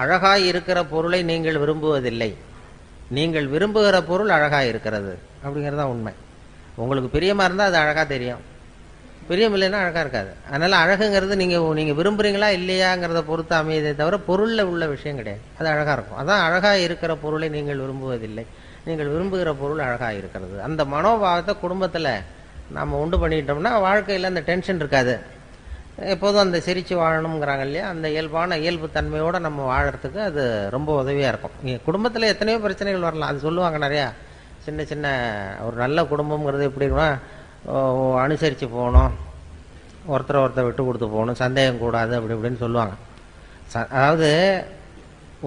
அழகாய் இருக்கிற பொருளை நீங்கள் விரும்புவதில்லை, நீங்கள் விரும்புகிற பொருள் அழகாக இருக்கிறது அப்படிங்கிறது தான் உண்மை. உங்களுக்கு பிரியமாக இருந்தால் அது அழகாக தெரியும், பிரியம் இல்லைன்னா அழகாக இருக்காது. அதனால் அழகுங்கிறது நீங்கள் விரும்புகிறீங்களா இல்லையாங்கிறத பொறுத்து அமையதே தவிர பொருளில் உள்ள விஷயம் கிடையாது. அது அழகாக இருக்கும். அதான் அழகாக இருக்கிற பொருளை நீங்கள் விரும்புவதில்லை, நீங்கள் விரும்புகிற பொருள் அழகாக இருக்கிறது. அந்த மனோபாவத்தை குடும்பத்தில் நம்ம உண்டு பண்ணிட்டோம்னா வாழ்க்கையில் அந்த டென்ஷன் இருக்காது. எப்போதும் அந்த சிரித்து வாழணுங்கிறாங்க இல்லையா, அந்த இயல்பு தன்மையோடு நம்ம வாழறதுக்கு அது ரொம்ப உதவியாக இருக்கும். குடும்பத்தில் எத்தனையோ பிரச்சனைகள் வரலாம். அது சொல்லுவாங்க நிறையா. சின்ன சின்ன ஒரு நல்ல குடும்பங்கிறது எப்படின்னா, அனுசரித்து போகணும், ஒருத்தரை விட்டு கொடுத்து போகணும், சந்தேகம் கூடாது, அப்படி இப்படின்னு சொல்லுவாங்க. அதாவது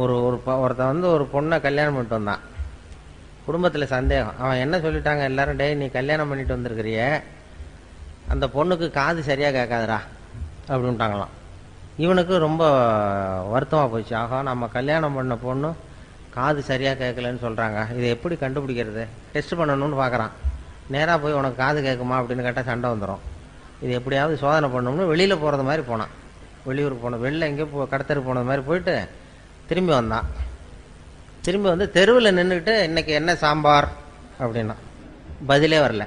ஒருத்தன் வந்து ஒரு பொண்ணை கல்யாணம் பண்ணிட்டு வந்தான். குடும்பத்தில் சந்தேகம். அவன் என்ன சொல்லிட்டாங்க எல்லாரும், டே நீ கல்யாணம் பண்ணிட்டு வந்திருக்கிறிய, அந்த பொண்ணுக்கு காது சரியாக கேட்காதுரா அப்படின்ட்டாங்களாம். இவனுக்கு ரொம்ப வருத்தமாக போச்சு. ஆகா, நம்ம கல்யாணம் பண்ண பொண்ணு காது சரியாக கேட்கலன்னு சொல்கிறாங்க, இதை எப்படி கண்டுபிடிக்கிறது, டெஸ்ட் பண்ணணும்னு பார்க்குறான். நேராக போய் உனக்கு காது கேட்குமா அப்படின்னு கேட்டால் சண்டை வந்துடும். இது எப்படியாவது சோதனை பண்ணணும்னு வெளியில் போகிறது மாதிரி போனான். வெளியூருக்கு போனோம், வெளில எங்கேயோ கடத்தருக்கு போனது மாதிரி போயிட்டு திரும்பி வந்தான். திரும்பி வந்து தெருவில் நின்றுக்கிட்டு இன்றைக்கி என்ன சாம்பார் அப்படின்னா பதிலே வரல.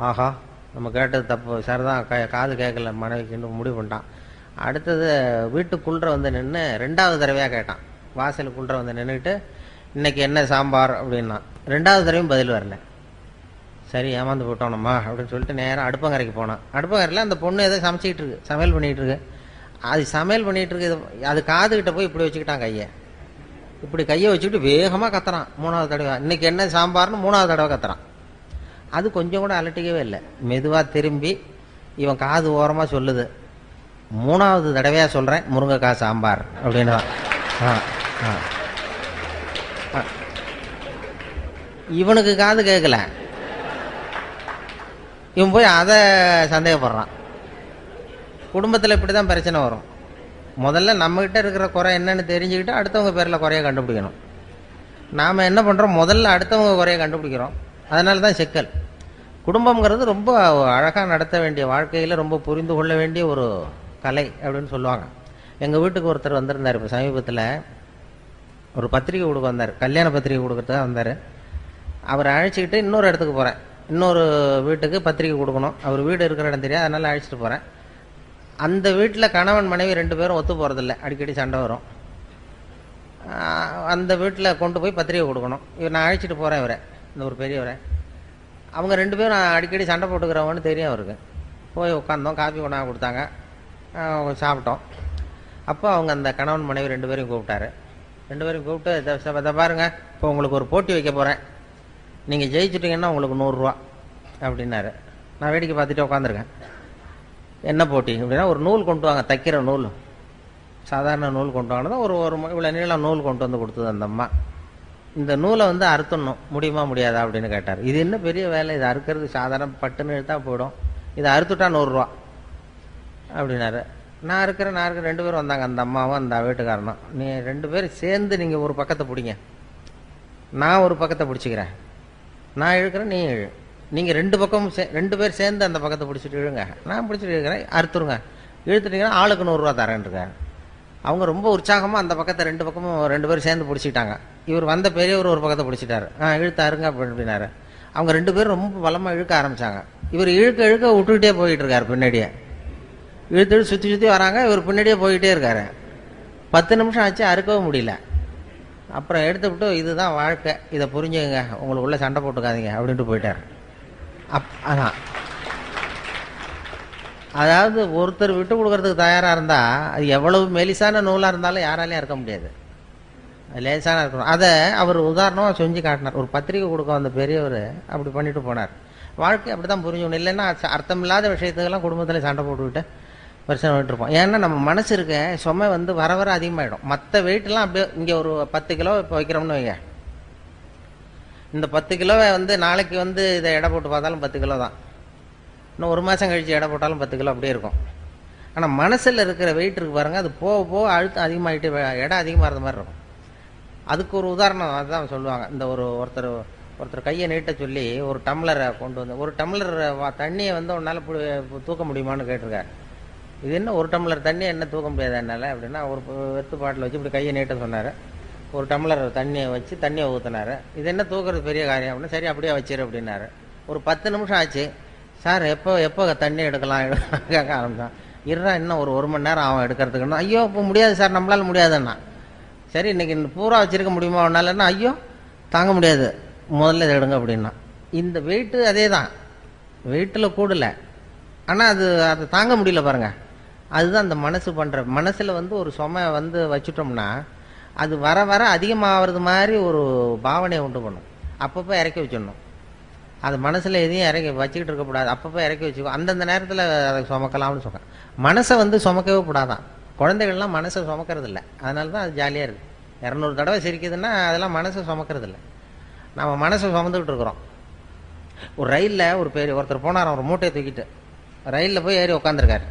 ஆஹா, நம்ம கேட்டது தப்பு, சரிதான், காது கேட்கல மனைவிக்குன்னு முடிவு பண்ணிட்டான். அடுத்தது வீட்டுக்குள்ளே வந்து நின்று 2வது தடவையாக கேட்டான். வாசலுக்குள்ளே வந்து நின்றுக்கிட்டு இன்றைக்கி என்ன சாம்பார் அப்படின்னா 2வது தடவையும் பதில் வரல. சரி, ஏமாந்து போட்டோம் நம்ம அப்படின்னு சொல்லிட்டு நேராக அடுப்பங்கரைக்கு போனான். அடுப்பங்கரையில் அந்த பொண்ணு ஏதோ சமைச்சிக்கிட்டு இருக்கு, சமையல் பண்ணிகிட்டு இருக்கு. அது சமையல் பண்ணிகிட்டு இருக்கு, அது காதுகிட்ட போய் இப்படி வச்சுக்கிட்டான் கையை. இப்படி கையை வச்சுக்கிட்டு வேகமாக கத்துறான். 3வது தடவை இன்றைக்கி என்ன சாம்பார்னு 3வது தடவை கத்துறான். அது கொஞ்சம் கூட அலட்டிக்கவே இல்லை. மெதுவாக திரும்பி இவன் காது ஓரமாக சொல்லுது, 3வது தடவையாக சொல்கிறேன் முருங்கைக்காய் சாம்பார் அப்படின்னு தான். இவனுக்கு காது கேட்கல, இவன் போய் அதை சந்தேகப்படுறான். குடும்பத்தில் இப்படி தான் பிரச்சனை வரும். முதல்ல நம்மகிட்ட இருக்கிற குறை என்னன்னு தெரிஞ்சுக்கிட்டு அடுத்தவங்க பேரில் குறைய கண்டுபிடிக்கணும். நாம் என்ன பண்ணுறோம், முதல்ல அடுத்தவங்க குறைய கண்டுபிடிக்கிறோம். அதனால தான் சிக்கல். குடும்பங்கிறது ரொம்ப அழகாக நடத்த வேண்டிய, வாழ்க்கையில் ரொம்ப புரிந்து கொள்ள வேண்டிய ஒரு கலை அப்படின்னு சொல்லுவாங்க. எங்கள் வீட்டுக்கு ஒருத்தர் வந்திருந்தார். இப்போ சமீபத்தில் ஒரு பத்திரிக்கை கொடுக்க வந்தார், கல்யாண பத்திரிக்கை கொடுக்கறதுக்காக வந்தார். அவரை அழைச்சிக்கிட்டு இன்னொரு இடத்துக்கு போகிறேன், இன்னொரு வீட்டுக்கு பத்திரிக்கை கொடுக்கணும். அவர் வீடு இருக்கிற இடம் தெரியாது, அதனால் அழைச்சிட்டு போகிறேன். அந்த வீட்டில் கணவன் மனைவி 2 பேரும் ஒத்து போகிறதில்ல, அடிக்கடி சண்டை வரும். அந்த வீட்டில் கொண்டு போய் பத்திரிக்கை கொடுக்கணும். நான் அழைச்சிட்டு போகிறேன் இவரை, இந்த ஒரு பெரியவரை. அவங்க 2 பேரும் அடிக்கடி சண்டை போட்டுக்கிறவங்கன்னு தெரியும் அவருக்கு. போய் உட்காந்தோம், காஃபி கொண்டாந்து கொடுத்தாங்க, சாப்பிட்டோம். அப்போ அவங்க அந்த கணவன் மனைவி 2 பேரையும் கூப்பிட்டாரு. 2 பேரையும் கூப்பிட்டு, இதை பாருங்க, இப்போ உங்களுக்கு ஒரு போட்டி வைக்க போகிறேன், நீங்கள் ஜெயிச்சுட்டிங்கன்னா உங்களுக்கு 100 ரூபா அப்படின்னாரு. நான் வேடிக்கை பார்த்துட்டு உட்காந்துருக்கேன். என்ன போட்டி அப்படின்னா, ஒரு நூல் கொண்டு வாங்க, தைக்கிற நூல், சாதாரண நூல் கொண்டு வாங்கினதான் ஒரு இவ்வளோ நீளம் நூல் கொண்டு வந்து கொடுத்தது அந்த அம்மா. இந்த நூலை வந்து அறுத்துடணும், முடியுமா முடியாதா அப்படின்னு கேட்டார். இது என்ன பெரிய வேலை, இது அறுக்கிறது சாதாரண பட்டுன்னு இழுத்தா போயிடும், இதை அறுத்துட்டா 100 ரூபா அப்படின்னாரு. நான் இருக்கிறேன் 2 பேரும் வந்தாங்க, அந்த அம்மாவும் அந்த வீட்டுக்காரனும். நீ 2 பேரும் சேர்ந்து நீங்கள் ஒரு பக்கத்தை பிடிங்க, நான் ஒரு பக்கத்தை பிடிச்சிக்கிறேன், நான் இழுக்கிறேன், நீ இழு. நீங்கள் 2 பக்கமும் 2 பேர் சேர்ந்து அந்த பக்கத்தை பிடிச்சிட்டு இழுங்க, நான் பிடிச்சிட்டு இழுக்கிறேன், அறுத்துருங்க. இழுத்துட்டீங்கன்னா ஆளுக்கு 100 ரூபா தரேன்ருக்காரு. அவங்க ரொம்ப உற்சாகமாக அந்த பக்கத்தை 2 பக்கமும் 2 பேரும் சேர்ந்து பிடிச்சிக்கிட்டாங்க. இவர் வந்த பெரியவர் ஒரு பக்கத்தை பிடிச்சிட்டாரு. இழுத்தாருங்க அப்படின்னாரு. அவங்க 2 பேரும் ரொம்ப பலமாக இழுக்க ஆரம்பித்தாங்க. இவர் இழுக்க விட்டுக்கிட்டே போயிட்டு இருக்காரு. பின்னாடியே இழுத்து சுற்றி வராங்க, இவர் பின்னாடியே போயிட்டே இருக்காரு. 10 நிமிஷம் ஆச்சு, அறுக்கவும் முடியல. அப்புறம் எடுத்து விட்டு, இதுதான் வாழ்க்கை, இதை புரிஞ்சுங்க, உங்களுக்குள்ளே சண்டை போட்டுக்காதீங்க அப்படின்ட்டு போயிட்டார். அதான், அதாவது ஒருத்தர் விட்டு கொடுக்கறதுக்கு தயாராக இருந்தால் அது எவ்வளவு மெலிசான நூலாக இருந்தாலும் யாராலையும் இருக்க முடியாது, லேசான இருக்கணும். அதை அவர் உதாரணமாக செஞ்சு காட்டினார். ஒரு பத்திரிக்கை கொடுக்க வந்த பெரியவர் அப்படி பண்ணிட்டு போனார். வாழ்க்கை அப்படி தான் புரிஞ்சுக்கணும். இல்லைன்னா அர்த்தமில்லாத விஷயத்துக்கெல்லாம் குடும்பத்தில் சண்டை போட்டுக்கிட்டு பிரச்சனை பண்ணிட்டு இருப்போம். ஏன்னா நம்ம மனசு இருக்க சுமை வந்து வர வர அதிகமாகிடும். மற்ற வெயிட்லாம் அப்படியே இங்கே ஒரு 10 கிலோ இப்போ வைக்கிறோம்னு வைங்க, இந்த 10 கிலோவை வந்து நாளைக்கு வந்து இதை எடை போட்டு பார்த்தாலும் 10 கிலோ தான், இன்னும் ஒரு மாதம் கழித்து எடை போட்டாலும் 10 கிலோ அப்படியே இருக்கும். ஆனால் மனசில் இருக்கிற வெயிட் இருக்கு பாருங்கள், அது போக போக அழுத்தம் அதிகமாகிட்டு எடை அதிகமாகிற மாதிரி இருக்கும். அதுக்கு ஒரு உதாரணம் அதுதான் சொல்லுவாங்க. இந்த ஒருத்தர் கையை நீட்ட சொல்லி ஒரு டம்ளரை கொண்டு வந்து, ஒரு டம்ளர் தண்ணியை வந்து உன்னால் தூக்க முடியுமான்னு கேட்டிருக்காரு. இது என்ன ஒரு டம்ளர் தண்ணி என்ன தூக்க முடியாது என்னால் அப்படின்னா, ஒரு வெத்து பாட்டில் வச்சு இப்படி கையை நீட்ட சொன்னார். ஒரு டம்ளர் தண்ணியை வச்சு தண்ணியை ஊற்றினார். இது என்ன தூக்குறது பெரிய காரியம் அப்படின்னா, சரி அப்படியே வச்சிரு அப்படின்னாரு. ஒரு 10 நிமிஷம் ஆச்சு. சார் எப்போ தண்ணி எடுக்கலாம் கேட்க ஆரம்பித்தான். இருறா இன்னும் ஒரு மணி நேரம் ஆகும் எடுக்கிறதுக்குன்னா, ஐயோ இப்போ முடியாது சார், நம்மளால முடியாதுன்னா. சரி இன்னைக்கு பூரா வச்சிருக்க முடியுமா ஒன்னாலன்னா, ஐயோ தாங்க முடியாது, முதல்ல இதை எடுங்க அப்படின்னா. இந்த வெயிட்டு அதே தான், வெயிட்டில் கூடலை, ஆனால் அதை தாங்க முடியல பாருங்கள். அதுதான் அந்த மனசு பண்ணுற. மனசில் வந்து ஒரு சுமை வந்து வச்சுட்டோம்னா அது வர வர அதிகமாகிறது மாதிரி ஒரு பாவனையை உண்டு பண்ணும். அப்பப்போ இறக்கி வச்சிடணும். அது மனசில் எதையும் இறக்கி வச்சுக்கிட்டு இருக்கக்கூடாது. அப்பப்போ இறக்கி வச்சுக்கோ, அந்தந்த நேரத்தில் அதை சுமக்கலாம்னு சொல்கிறேன். மனசை வந்து சுமக்கவே கூடாதான். குழந்தைகள்லாம் மனசை சுமக்கிறது இல்லை, அதனால தான் அது ஜாலியாக இருக்குது. 200 தடவை சிரிக்குதுன்னா அதெல்லாம் மனசை சுமக்கிறது இல்லை, நம்ம மனசை சுமந்துக்கிட்டு இருக்கிறோம். ஒரு ரயிலில் ஒருத்தர் போனார், ஒரு மூட்டையை தூக்கிட்டு ரயிலில் போய் ஏறி உட்காந்துருக்காரு.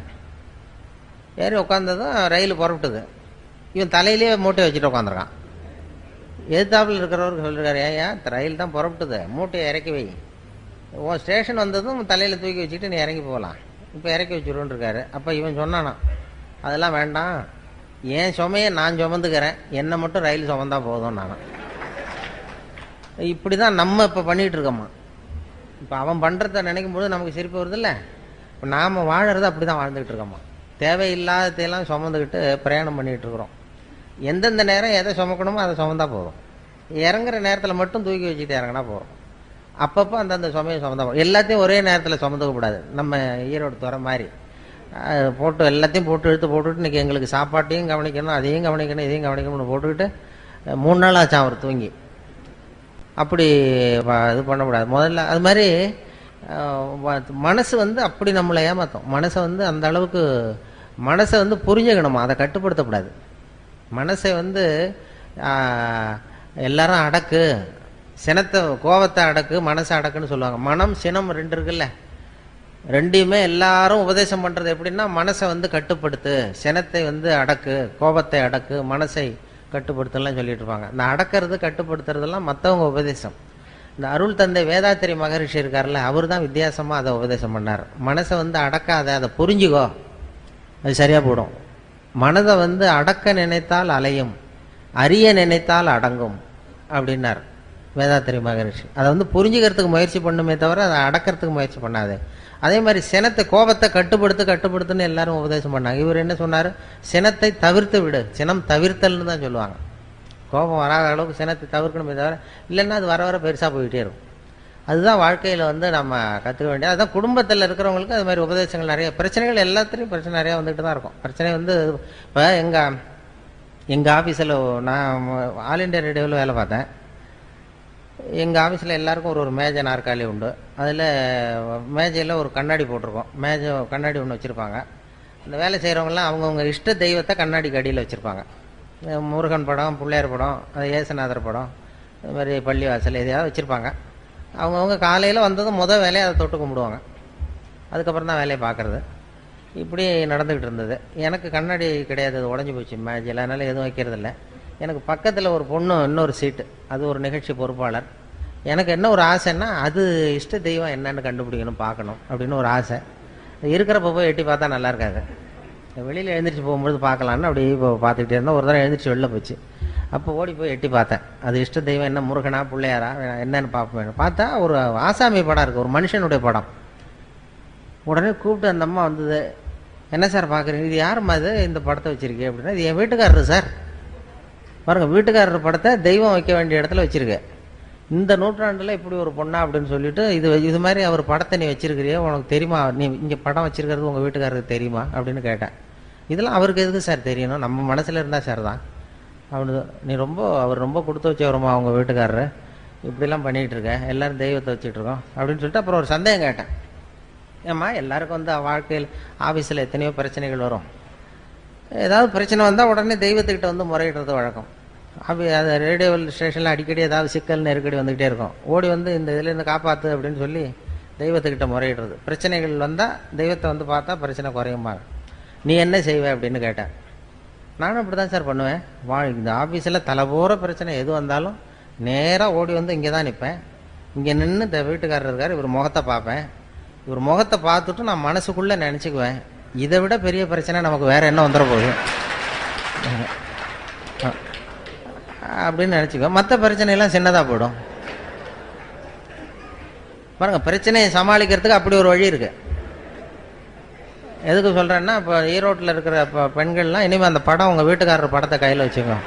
ஏறி உட்காந்ததும் ரயில் புறப்பட்டுது. இவன் தலையிலே மூட்டையை வச்சுட்டு உட்காந்துருக்கான். எதிர்த்தாப்பில் இருக்கிறவருக்கு சொல்லிருக்காரு, ஏன் ரயில் தான் புறப்பட்டுது, மூட்டையை இறக்கி வை, உன் ஸ்டேஷன் வந்ததும் தலையில் தூக்கி வச்சுட்டு நீ இறங்கி போகலாம், இப்போ இறக்கி வச்சுருன்னு இருக்காரு. அப்போ இவன் சொன்னானா, அதெல்லாம் வேண்டாம், என் சுமையை நான் சுமந்துக்கிறேன், என்னை மட்டும் ரயில் சுமந்தா போதும் நானும். இப்படி தான் நம்ம இப்போ பண்ணிகிட்டு இருக்கோம்மா. இப்போ அவன் பண்ணுறத நினைக்கும் போது நமக்கு சிரிப்பு வருது இல்லை. இப்போ நாம் வாழறது அப்படி தான் வாழ்ந்துக்கிட்டு இருக்கோம்மா. தேவையில்லாததையெல்லாம் சுமந்துக்கிட்டு பிரயாணம் பண்ணிகிட்டு இருக்கிறோம். எந்தெந்த நேரம் எதை சுமக்கணுமோ அதை சுமந்தா போதும். இறங்குற நேரத்தில் மட்டும் தூக்கி வச்சுட்டு இறங்கினா போகிறோம். அப்பப்போ அந்தந்த சுமையை சுமந்தா போதும். எல்லாத்தையும் ஒரே நேரத்தில் சுமந்துக்கக்கூடாது. நம்ம ஈரோடு துறை மாதிரி போட்டு எல்லாத்தையும் போட்டு இழுத்து போட்டுவிட்டு இன்றைக்கி எங்களுக்கு சாப்பாட்டையும் கவனிக்கணும், அதையும் கவனிக்கணும், இதையும் கவனிக்கணும்னு போட்டுக்கிட்டு 3 நாள் ஆச்சான் அவர் தூங்கி. அப்படி இது பண்ணக்கூடாது. முதல்ல அது மாதிரி மனசு வந்து அப்படி நம்மளை ஏமாற்றும். மனசை வந்து அந்த அளவுக்கு மனசை வந்து புரிஞ்சுக்கணுமா, அதை கட்டுப்படுத்தக்கூடாது. மனசை வந்து எல்லாரும் அடக்கு, சினத்தை கோபத்தை அடக்கு, மனசை அடக்குன்னு சொல்லுவாங்க. மனம் சினம் 2 இருக்குல்ல, ரெண்டையுமே எல்லாரும் உபதேசம் பண்ணுறது எப்படின்னா, மனசை வந்து கட்டுப்படுத்து, சினத்தை வந்து அடக்கு, கோபத்தை அடக்கு, மனசை கட்டுப்படுத்தலாம் சொல்லிட்டு இருப்பாங்க. இந்த அடக்கிறது கட்டுப்படுத்துறதெல்லாம் மற்றவங்க உபதேசம். இந்த அருள் தந்தை வேதாத்திரி மகரிஷி இருக்கார்ல, அவர் தான் வித்தியாசமாக அதை உபதேசம் பண்ணார். மனசை வந்து அடக்காத, அதை புரிஞ்சுக்கோ, அது சரியாக போடும். மனதை வந்து அடக்க நினைத்தால் அலையும், அறிய நினைத்தால் அடங்கும் அப்படின்னார் வேதாத்திரி மகரிஷி. அதை வந்து புரிஞ்சுக்கிறதுக்கு முயற்சி பண்ணுமே தவிர அதை அடக்கிறதுக்கு முயற்சி பண்ணாது. அதே மாதிரி சினத்தை கோபத்தை கட்டுப்படுத்துன்னு எல்லாரும் உபதேசம் பண்ணாங்க. இவர் என்ன சொன்னார், சினத்தை தவிர்த்து விடு, சினம் தவிர்த்தல்னு தான் சொல்லுவாங்க. கோபம் வராத அளவுக்கு சினத்தை தவிர்க்கணுமே தவிர, இல்லைன்னா அது வர வர பெருசாக போயிட்டே இருக்கும். அதுதான் வாழ்க்கையில் வந்து நம்ம கற்றுக்க வேண்டியது. அதுதான் குடும்பத்தில் இருக்கிறவங்களுக்கு அது மாதிரி உபதேசங்கள் நிறைய, பிரச்சனைகள் எல்லாத்துலேயும் பிரச்சனை நிறையா வந்துட்டு தான் இருக்கும். பிரச்சனை வந்து இப்போ எங்கள் ஆஃபீஸில் நான் ஆல் இண்டியா ரேடியோவில் வேலை பார்த்தேன். எங்கள் ஆஃபீஸில் எல்லாருக்கும் ஒரு மேஜை நாற்காலி உண்டு. அதில் மேஜையில் ஒரு கண்ணாடி போட்டிருக்கோம். கண்ணாடி ஒன்று வச்சுருப்பாங்க. அந்த வேலை செய்கிறவங்களாம் அவங்கவுங்க இஷ்ட தெய்வத்தை கண்ணாடிக்கு அடியில் வச்சுருப்பாங்க. முருகன் படம், பிள்ளையார் படம், அது ஏசுநாதர் படம், இது மாதிரி பள்ளிவாசல் எதையாவது வச்சுருப்பாங்க. அவங்கவுங்க காலையில் வந்ததும் வேலையை அதை தொட்டு கும்பிடுவாங்க. அதுக்கப்புறம் தான் வேலையை பார்க்குறது. இப்படி நடந்துக்கிட்டு இருந்தது. எனக்கு கண்ணாடி கிடையாது, அது உடஞ்சி போச்சு மேஜையில், அதனால் எதுவும் வைக்கிறதில்ல. எனக்கு பக்கத்தில் ஒரு பொண்ணு இன்னொரு சீட்டு, அது ஒரு நிகழ்ச்சி பொறுப்பாளர். எனக்கு என்ன ஒரு ஆசைன்னா, அது இஷ்ட தெய்வம் என்னன்னு கண்டுபிடிக்கணும், பார்க்கணும் அப்படின்னு ஒரு ஆசை. இருக்கிறப்ப போய் எட்டி பார்த்தா நல்லா இருக்காது. வெளியில் எழுந்திரிச்சு போகும்போது பார்க்கலான்னு அப்படி இப்போ பார்த்துக்கிட்டே இருந்தோம். ஒரு தடவை எழுந்திரிச்சு வெளில போச்சு. அப்போ ஓடி போய் எட்டி பார்த்தேன். அது இஷ்ட தெய்வம் என்ன, முருகனா பிள்ளையாரா என்னன்னு பார்ப்பேன். பார்த்தா ஒரு ஆசாமி படம் இருக்குது, ஒரு மனுஷனுடைய படம். உடனே கூப்பிட்டு அந்த அம்மா வந்தது, என்ன சார் பார்க்குறீங்க, இது யாரும்மா இது இந்த படத்தை வச்சுருக்கேன் அப்படின்னா, இது என் வீட்டுக்காரரு சார். பாருங்கள், வீட்டுக்காரர் படத்தை தெய்வம் வைக்க வேண்டிய இடத்துல வச்சுருக்கேன். இந்த நூற்றாண்டில் இப்படி ஒரு பொண்ணா அப்படின்னு சொல்லிட்டு இது மாதிரி அவர் படத்தை நீ வச்சிருக்கிறியே, உனக்கு தெரியுமா, நீ இங்கே படம் வச்சிருக்கிறது உங்கள் வீட்டுக்காரருக்கு தெரியுமா அப்படின்னு கேட்டேன். இதெல்லாம் அவருக்கு எதுக்கு சார் தெரியணும், நம்ம மனசில் இருந்தால் சார் தான் அவனு. நீ அவர் ரொம்ப கொடுத்து வச்சவருமா அவங்க வீட்டுக்காரரு, இப்படிலாம் பண்ணிகிட்டு இருக்க, எல்லோரும் தெய்வத்தை வச்சுட்டு இருக்கோம் அப்படின்னு சொல்லிட்டு அப்புறம் ஒரு சந்தேகம் கேட்டேன். ஏம்மா எல்லாருக்கும் வந்து வாழ்க்கையில் ஆஃபீஸில் எத்தனையோ பிரச்சனைகள் வரும், ஏதாவது பிரச்சனை வந்தால் உடனே தெய்வத்துக்கிட்ட வந்து முறையிடுறது வழக்கம். அது ரேடியோ ஸ்டேஷனில் அடிக்கடி ஏதாவது சிக்கல் நெருக்கடி வந்துக்கிட்டே இருக்கும். ஓடி வந்து இந்த இதுலேருந்து காப்பாற்று அப்படின்னு சொல்லி தெய்வத்துக்கிட்ட முறையிடுறது. பிரச்சனைகள் வந்தால் தெய்வத்தை வந்து பார்த்தா பிரச்சனை குறையுமாங்க. நீ என்ன செய்வே அப்படின்னு கேட்டேன். நானும் அப்படி தான் சார் பண்ணுவேன். இந்த ஆஃபீஸில் தலைபோகிற பிரச்சனை எது வந்தாலும் நேராக ஓடி வந்து இங்கே தான் நிற்பேன். இங்கே நின்று இந்த வீட்டுக்காரர் இருக்கார், இவர் முகத்தை பார்ப்பேன். இவர் முகத்தை பார்த்துட்டு நான் மனசுக்குள்ளே நினச்சிக்குவேன், இதை விட பெரிய பிரச்சனை நமக்கு வேறு என்ன வந்துட போகுது அப்படின்னு நினச்சிக்குவேன். மற்ற பிரச்சனையெல்லாம் சின்னதாக போயிடும். பாருங்கள், பிரச்சனையை சமாளிக்கிறதுக்கு அப்படி ஒரு வழி இருக்குது. எதுக்கு சொல்கிறேன்னா, இப்போ ஈரோட்டில் இருக்கிற பெண்கள்லாம் இனிமேல் அந்த படம் உங்கள் வீட்டுக்காரர் படத்தை கையில் வச்சுக்கோங்க,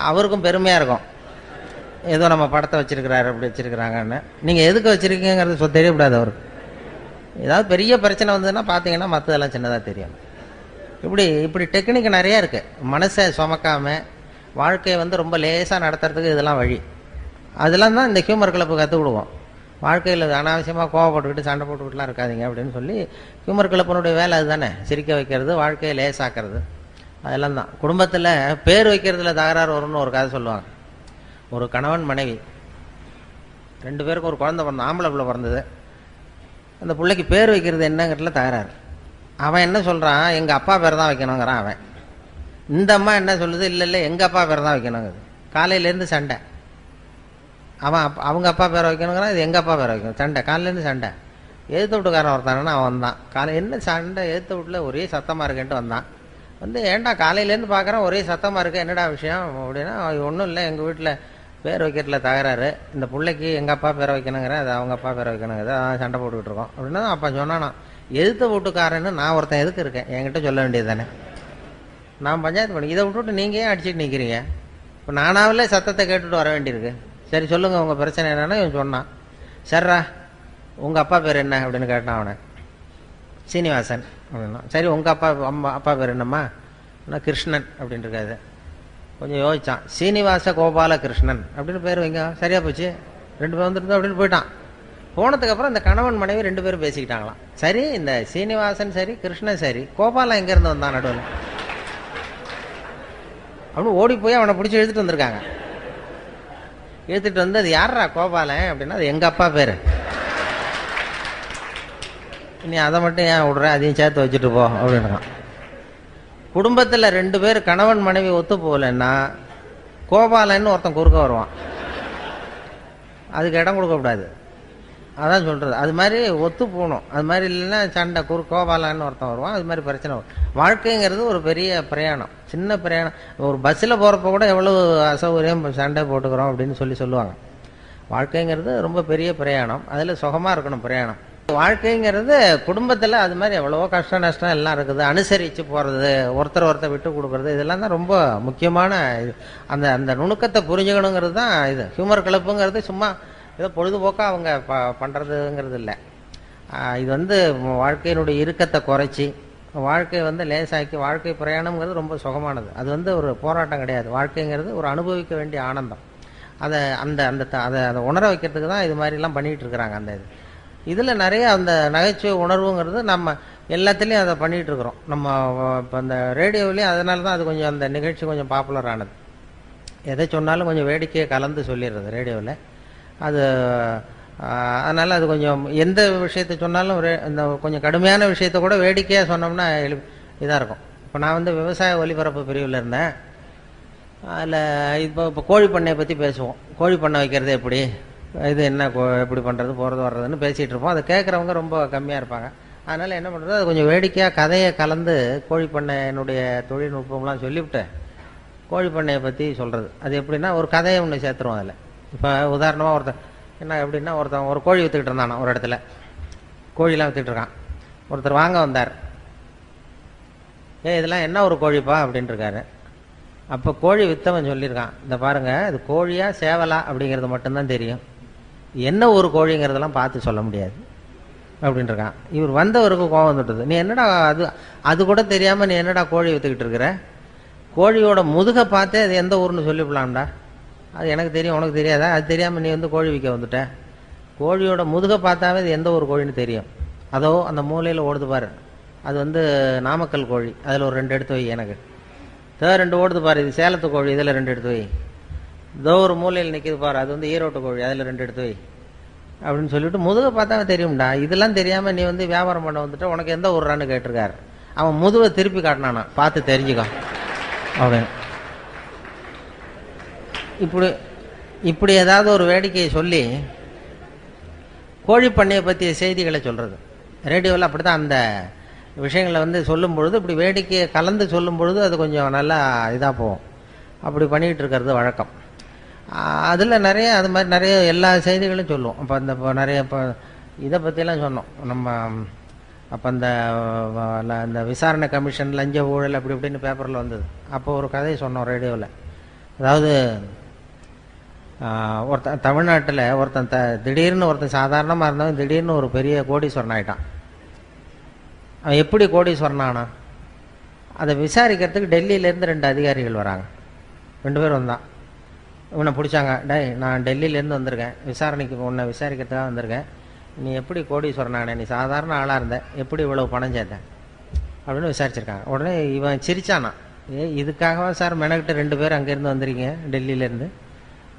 அவருக்கும் பெருமையாக இருக்கும், ஏதோ நம்ம படத்தை வச்சுருக்கிறாரு அப்படி வச்சுருக்கிறாங்கன்னு. நீங்கள் எதுக்கு வச்சுருக்கீங்கிறது தெரியக்கூடாது அவருக்கு. ஏதாவது பெரிய பிரச்சனை வந்ததுன்னா பார்த்தீங்கன்னா மற்றதெல்லாம் சின்னதாக தெரியும். இப்படி டெக்னிக் நிறையா இருக்குது. மனசை சுமக்காமல் வாழ்க்கையை வந்து ரொம்ப லேசாக நடத்துறதுக்கு இதெல்லாம் வழி. அதெல்லாம் தான் இந்த ஹியூமர் கிளப்பு கற்றுக் கொடுவோம். வாழ்க்கையில் அனாவசியமாக கோவப்பட்டுக்கிட்டு சண்டை போட்டுக்கிட்டுலாம் இருக்காதிங்க அப்படின்னு சொல்லி ஹியூமர் கிளப்பினுடைய வேலை அதுதானே, சிரிக்க வைக்கிறது, வாழ்க்கையை லேசாக்கிறது. அதெல்லாம் தான். குடும்பத்தில் பேர் வைக்கிறதுல தகராறு வரும்னு ஒரு கதை சொல்லுவாங்க. ஒரு கணவன் மனைவி 2 பேருக்கும் ஒரு குழந்தை பிறந்த, ஆம்பளை பிள்ளை பிறந்தது. அந்த பிள்ளைக்கு பேர் வைக்கிறது என்னங்கிறதுல தகராறு. அவன் என்ன சொல்கிறான், எங்கள் அப்பா பேர் தான் வைக்கணுங்கிறான் அவன். இந்த அம்மா என்ன சொல்லுது, இல்லை எங்கள் அப்பா பேர் தான் வைக்கணுங்குது. காலையிலேருந்து சண்டை. அவங்க அப்பா பேரை வைக்கணுங்கிறான், இது எங்கள் அப்பா பேரை வைக்கணும். சண்டை, காலையிலேருந்து சண்டை. எழுத்து வீட்டுக்காரன் ஒருத்தானா அவன் வந்தான். என்ன சண்டை, எழுத்து வீட்டில் ஒரே சத்தமாக இருக்கேன்ட்டு வந்தான். ஏன்டா காலையிலேருந்து பார்க்குறேன் ஒரே சத்தமாக இருக்கு, என்னடா விஷயம் அப்படின்னா, ஒன்றும் இல்லை, எங்கள் வீட்டில் பேர் வைக்கிறதுல தகராறு, இந்த பிள்ளைக்கு எங்கள் அப்பா பேரை வைக்கணுங்கிறேன், அது அவங்க அப்பா பேரை வைக்கணுங்கிறது, அதான் சண்டை போட்டுக்கிட்டு இருக்கோம் அப்படின்னா. அப்போ சொன்னானா, எழுத்து வீட்டுக்காரன்னு நான் ஒருத்தன் எதுக்கு இருக்கேன், என்கிட்ட சொல்ல வேண்டியது தானே, நான் பஞ்சாயத்து பண்ணி, இதை விட்டுவிட்டு நீங்கள் ஏன் அடிச்சுட்டு நிற்கிறீங்க, இப்போ நானாவில் சத்தத்தை கேட்டுட்டு வர வேண்டியிருக்கு. சரி சொல்லுங்கள் உங்கள் பிரச்சனை என்னென்னா. இவன் சொன்னான், சர்ரா உங்கள் அப்பா பேர் என்ன அப்படின்னு கேட்டான் அவனை. சீனிவாசன் அப்படின்னா. சரி உங்கள் அப்பா பேர் என்னம்மா, கிருஷ்ணன் அப்படின்னு இருக்காது. கொஞ்சம் யோசிச்சான், சீனிவாச கோபால கிருஷ்ணன் அப்படின்னு பேர் வைங்க, சரியா போச்சு, 2 பேர் வந்துருந்தோம் அப்படின்னு போயிட்டான். போனதுக்கப்புறம் இந்த கணவன் மனைவி 2 பேரும் பேசிக்கிட்டாங்களாம். சரி இந்த சீனிவாசன் சரி, கிருஷ்ணன் சரி, கோபாலன் எங்கேருந்து வந்தான் நடுவில் அப்படின்னு ஓடி போய் அவனை பிடிச்சி இழுத்துட்டு வந்திருக்காங்க. இழுத்துட்டு வந்து, அது யாரா கோபாலன் அப்படின்னா, அது எங்கள் அப்பா பேர், நீ அதை மட்டும் ஏன் விடுற, அதையும் சேர்த்து வச்சுட்டு போ அப்படின்றான். குடும்பத்தில் 2 பேர் கணவன் மனைவி ஒத்து போகலன்னா கோபாலன்னு ஒருத்தன் குறுக்க வருவான், அதுக்கு இடம் கொடுக்கக்கூடாது. அதான் சொல்கிறது. அது மாதிரி ஒத்து போகணும். அது மாதிரி இல்லைன்னா சண்டை, கோபாலன்னு ஒருத்தன் வருவான், அது மாதிரி பிரச்சனை வரும். வாழ்க்கைங்கிறது ஒரு பெரிய பிரயாணம், சின்ன பிரயாணம். ஒரு பஸ்ஸில் போகிறப்ப கூட எவ்வளோ அசௌகரியம், சண்டை போட்டுக்கிறோம் அப்படின்னு சொல்லுவாங்க. வாழ்க்கைங்கிறது ரொம்ப பெரிய பிரயாணம், அதில் சுகமாக இருக்கணும் பிரயாணம். வாழ்க்கைங்கிறது குடும்பத்தில் அது மாதிரி எவ்வளவோ கஷ்டம் நஷ்டம் எல்லாம் இருக்குது. அனுசரித்து போகிறது, ஒருத்தர் விட்டு கொடுக்குறது, இதெல்லாம் தான் ரொம்ப முக்கியமான இது. அந்த நுணுக்கத்தை புரிஞ்சுக்கணுங்கிறது தான் இது. ஹியூமர் கிளப்புங்கிறது சும்மா ஏதோ பொழுதுபோக்காக அவங்க பண்ணுறதுங்கிறது இல்லை. இது வாழ்க்கையினுடைய இறுக்கத்தை குறைச்சி வாழ்க்கையை லேசாக்கி, வாழ்க்கை பிரயாணம்ங்கிறது ரொம்ப சுகமானது. அது ஒரு போராட்டம் கிடையாது. வாழ்க்கைங்கிறது ஒரு அனுபவிக்க வேண்டிய ஆனந்தம். அதை உணர வைக்கிறதுக்கு தான் இது மாதிரிலாம் பண்ணிகிட்டு இருக்கிறாங்க. இதில் நிறைய அந்த நகைச்சுவை உணர்வுங்கிறது நம்ம எல்லாத்துலேயும் அதை பண்ணிகிட்ருக்குறோம். நம்ம இப்போ அந்த ரேடியோவிலையும் அதனால தான் அது கொஞ்சம் அந்த நிகழ்ச்சி கொஞ்சம் பாப்புலர் ஆனது. எதை சொன்னாலும் கொஞ்சம் வேடிக்கையை கலந்து சொல்லிடுறது ரேடியோவில். அது அதனால் அது கொஞ்சம் எந்த விஷயத்தை சொன்னாலும் இந்த கொஞ்சம் கடுமையான விஷயத்த கூட வேடிக்கையாக சொன்னோம்னா இதாக இருக்கும். இப்போ நான் விவசாய ஒலிபரப்பு பிரிவில் இருந்தேன். அதில் இப்போ கோழி பண்ணையை பற்றி பேசுவோம். கோழி பண்ணை வைக்கிறது எப்படி, இது என்ன எப்படி பண்ணுறது, போகிறது வர்றதுன்னு பேசிகிட்டு இருப்போம். அதை கேட்குறவங்க ரொம்ப கம்மியாக இருப்பாங்க. அதனால் என்ன பண்ணுறது, அது கொஞ்சம் வேடிக்கையாக கதையை கலந்து கோழி பண்ணையினுடைய தொழில்நுட்பம்லாம் சொல்லிவிட்டு கோழி பண்ணையை பற்றி சொல்கிறது. அது எப்படின்னா, ஒரு கதையை ஒன்று சேர்த்துருவோம் அதில். இப்போ உதாரணமாக ஒருத்தன் ஒரு கோழி விற்றுக்கிட்டு இருந்தானா ஒரு இடத்துல, கோழிலாம் விற்றுக்கிட்டு இருக்கான். ஒருத்தர் வாங்க வந்தார். இதெல்லாம் என்ன ஒரு கோழிப்பா அப்படின்ட்டு இருக்காரு. அப்போ கோழி வித்தவன் சொல்லியிருக்கான், இந்த பாருங்க இது கோழியா சேவலா அப்படிங்கிறது மட்டும்தான் தெரியும், என்ன ஒரு கோழிங்கிறதெல்லாம் பார்த்து சொல்ல முடியாது அப்படின்ட்டுருக்கான். இவர் வந்தவருக்கு கோவம் வந்துட்டது, நீ என்னடா அது கூட தெரியாமல் நீ என்னடா கோழி விற்றுக்கிட்டு இருக்கிற, கோழியோட முதுகை பார்த்தே அது எந்த ஊர்னு சொல்லிவிடலாம்டா, அது எனக்கு தெரியும் உனக்கு தெரியாதா, அது தெரியாமல் நீ வந்து கோழி விற்க வந்துட்ட, கோழியோட முதுகை பார்த்தாவே அது எந்த ஒரு கோழின்னு தெரியும், அதோ அந்த மூலையில் ஓடுது பாரு அது வந்து நாமக்கல் கோழி, அதில் ஒரு 2 எடுத்து வை, எனக்கு 2 ஓடுது பாரு இது சேலத்து கோழி, இதில் 2 எடுத்து வை, இதோ ஒரு மூலையில் நிற்கிது பாரு அது வந்து ஈரோட்டு கோழி, அதில் 2 எடுத்து வை அப்படின்னு சொல்லிவிட்டு முதுகை பார்த்தாவே தெரியும்டா, இதெல்லாம் தெரியாமல் நீ வந்து வியாபாரம் பண்ண வந்துட்டு உனக்கு எந்த ஊர்றான்னு கேட்டிருக்காரு. அவன் முதுகை திருப்பி காட்டினானா, பார்த்து தெரிஞ்சுக்கோ அப்படின்னு. இப்படி ஏதாவது ஒரு வேடிக்கையை சொல்லி கோழி பண்ணையை பற்றிய செய்திகளை சொல்கிறது. ரேடியோவில் அப்படி தான் அந்த விஷயங்களை வந்து சொல்லும் பொழுது இப்படி வேடிக்கையை கலந்து சொல்லும் பொழுது அது கொஞ்சம் நல்லா இதாக போகும். அப்படி பண்ணிகிட்டு இருக்கிறது வழக்கம். அதில் நிறைய அது மாதிரி நிறைய எல்லா செய்திகளும் சொல்லுவோம். அப்போ இப்போ இதை பற்றிலாம் சொன்னோம் நம்ம. அப்போ அந்த விசாரணை கமிஷன் லஞ்ச ஊழல் அப்படி இப்படின்னு பேப்பரில் வந்தது. அப்போ ஒரு கதையை சொன்னோம் ரேடியோவில். அதாவது ஒருத்தன் தமிழ்நாட்டில் திடீர்னு ஒருத்தன் சாதாரணமாக இருந்தவன் திடீர்னு ஒரு பெரிய கோடீஸ்வரன் ஆகிட்டான். அவன் எப்படி கோடீஸ்வரன் ஆனான், அதை விசாரிக்கிறதுக்கு டெல்லியிலேருந்து 2 அதிகாரிகள் வராங்க. 2 பேர் வந்தான். இவனை பிடிச்சாங்க, டேய் நான் டெல்லியிலேருந்து வந்திருக்கேன், உன்னை விசாரிக்கிறதுக்காக வந்திருக்கேன், நீ எப்படி கோடீஸ்வரன் ஆனே, நீ சாதாரண ஆளாக இருந்த, எப்படி இவ்வளவு பணம் சேர்த்தேன் அப்படின்னு விசாரிச்சிருக்காங்க. உடனே இவன் சிரிச்சானா, இதுக்காகவா சார் மெனக்கிட்ட 2 பேர் அங்கேருந்து வந்திருக்கீங்க டெல்லியிலேருந்து,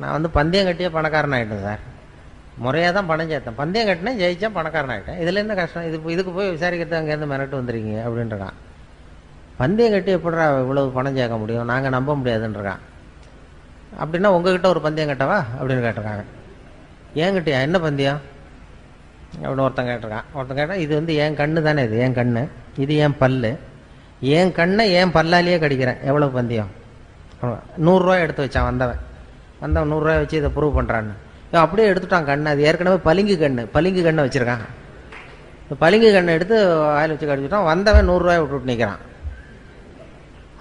நான் வந்து பந்தயம் கட்டியே பணக்காரன் ஆகிட்டேன் சார், முறையாக தான் பணம் சேர்த்தேன், பந்தயம் கட்டினேன் ஜெயிச்சேன் பணக்காரன் ஆகிட்டேன், இதில் என்ன கஷ்டம், இதுக்கு போய் விசாரிக்கிறது அங்கேருந்து மெனக்கிட்டு வந்துருக்கீங்க அப்படின்றான். பந்தயம் கட்டி எப்படிடா இவ்வளவு பணம் சேர்க்க முடியும், நாங்கள் நம்ப முடியாதுன்றான். அப்படின்னா உங்ககிட்ட ஒரு பந்தயம் கட்டவா அப்படின்னு கேட்டிருக்காங்க. ஏங்கிட்டயா என்ன பந்தயம் அப்படின்னு ஒருத்தன் கேட்டிருக்கான். ஒருத்தன் கேட்டால் இது வந்து என் கண்ணு தானே, இது என் கண்ணு, இது என் பல்லு, என் கண்ணை என் பல்லாலேயே கடிக்கிறேன், எவ்வளோ பந்தயம், 100 ரூபா எடுத்து வச்சான் வந்தவன் 100 ரூபாய் வச்சு இதை ப்ரூவ் பண்ணுறான்னு. அப்படியே எடுத்துட்டான் கண்ணு, அது ஏற்கனவே பளிங்கு கண்ணை வச்சுருக்கான். பளிங்கு கண்ணை எடுத்து வாயில் வச்சு கடிச்சிட்டான். வந்தவன் 100 ரூபாய் விட்டுட்டு நிற்கிறான்.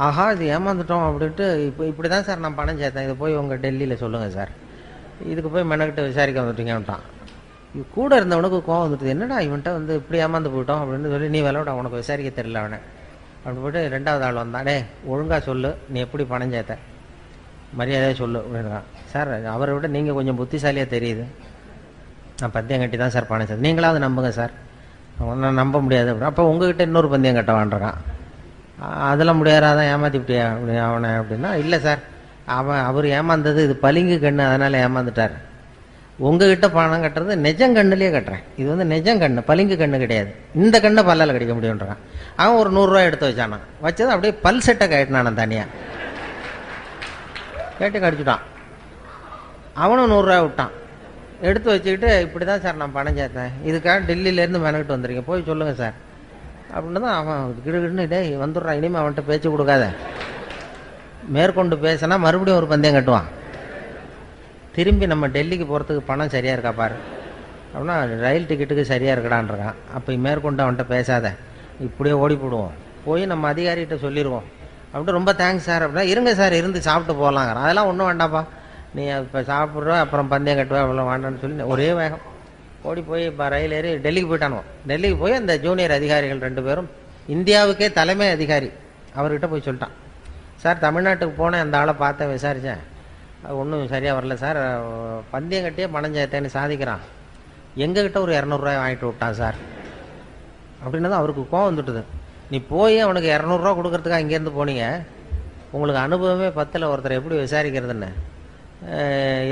ஆஹா இது ஏமாந்துட்டோம் அப்படின்ட்டு, இப்படி தான் சார் நான் பணம் சேர்த்தேன், இதை போய் உங்கள் டெல்லியில் சொல்லுங்கள் சார், இதுக்கு போய் மெனக்கிட்ட விசாரிக்க வந்துட்டீங்கன்ட்டான். இது கூட இருந்தவனுக்கு கோவம் வந்துட்டு, என்னடா இவன்ட்ட வந்து இப்படி ஏமாந்து போயிட்டோம் அப்படின்னு சொல்லி, நீ விளையாட உனக்கு விசாரிக்க தெரியல அவனை அப்படின்னு போய்ட்டு 2வது ஆள் வந்தான். டே ஒழுங்காக சொல்லு, நீ எப்படி பணம் சேர்த்த, மரியாதையாக சொல்லு அப்படின்றான். சார் அவரை விட நீங்கள் கொஞ்சம் புத்திசாலியாக தெரியுது, நான் பந்தயம் கட்டி தான் சார் பணம் சேர்த்தேன், நீங்களாவது நம்புங்க சார், நான் நம்ப முடியாது அப்படின்னு. அப்போ உங்ககிட்ட இன்னொரு பந்தயம் கட்டவான்றான். அதெல்லாம் முடியாதான் ஏமாத்திவிட்டியா அப்படி அவனை அப்படின்னா, இல்லை சார் அவர் ஏமாந்தது இது பளிங்கு கண்ணு, அதனால் ஏமாந்துட்டார், உங்ககிட்ட பணம் கட்டுறது நெஜங்கண்ணுலேயே கட்டுறேன், இது வந்து நெஜங்கண்ணு பளிங்கு கண்ணு கிடையாது, இந்த கண்ணை பல்லால் கடிக்க முடியுன்றான். அவன் ஒரு 100 ரூபாய் எடுத்து வச்சானா, வச்சது அப்படியே பல் செட்டை கட்டினான் தனியாக, கேட்டு கடிச்சுட்டான். அவனும் 100 ரூபாய் விட்டான், எடுத்து வச்சுக்கிட்டு இப்படி தான் சார் நான் பணம் சேர்த்தேன், இதுக்காக டெல்லியிலேருந்து மெனக்கிட்டு வந்திருக்கேன், போய் சொல்லுங்கள் சார் அப்படின்னு தான். அவன் கிடுகிடுன்னு டே வந்துடுறான், இனிமேல் அவன்கிட்ட பேச்சு கொடுக்காத, மேற்கொண்டு பேசினா மறுபடியும் ஒரு பந்தயம் கட்டுவான், திரும்பி நம்ம டெல்லிக்கு போகிறதுக்கு பணம் சரியாக இருக்கா பாரு அப்படின்னா, ரயில் டிக்கெட்டுக்கு சரியாக இருக்கடான்றான். அப்போ மேற்கொண்டு அவன்கிட்ட பேசாத, இப்படியே ஓடி போடுவோம், போய் நம்ம அதிகாரிகிட்ட சொல்லிடுவோம் அப்படின்ட்டு, ரொம்ப தேங்க்ஸ் சார் அப்படின்னா, இருங்க சார் இருந்து சாப்பிட்டு போகலாங்கிறான். அதெல்லாம் ஒன்றும் வேண்டாப்பா, நீ இப்போ சாப்பிட்ற அப்புறம் பந்தயம் கட்டுவா அவ்வளோ வேண்டான்னு சொல்லி ஒரே வேகம் ஓடி போய் இப்போ ரயில் ஏறி டெல்லிக்கு போயிட்டானுவோம். டெல்லிக்கு போய் அந்த ஜூனியர் அதிகாரிகள் 2 பேரும், இந்தியாவுக்கே தலைமை அதிகாரி அவர்கிட்ட போய் சொல்லிட்டான், சார் தமிழ்நாட்டுக்கு போனேன், அந்த ஆளை பார்த்தேன் விசாரித்தேன், அது ஒன்றும் சரியாக வரல சார், பந்தயம் கட்டியே பணம் சேர்த்தேன்னு சாதிக்கிறான், எங்ககிட்ட ஒரு 200 ரூபாய் வாங்கிட்டு விட்டான் சார் அப்படின்னா தான் அவருக்கு கோவம் வந்துட்டுது. நீ போய் அவனுக்கு 200 ரூபா கொடுக்கறதுக்காக இங்கேருந்து போனீங்க, உங்களுக்கு அனுபவமே 10ல் ஒருத்தர் எப்படி விசாரிக்கிறதுன்னு,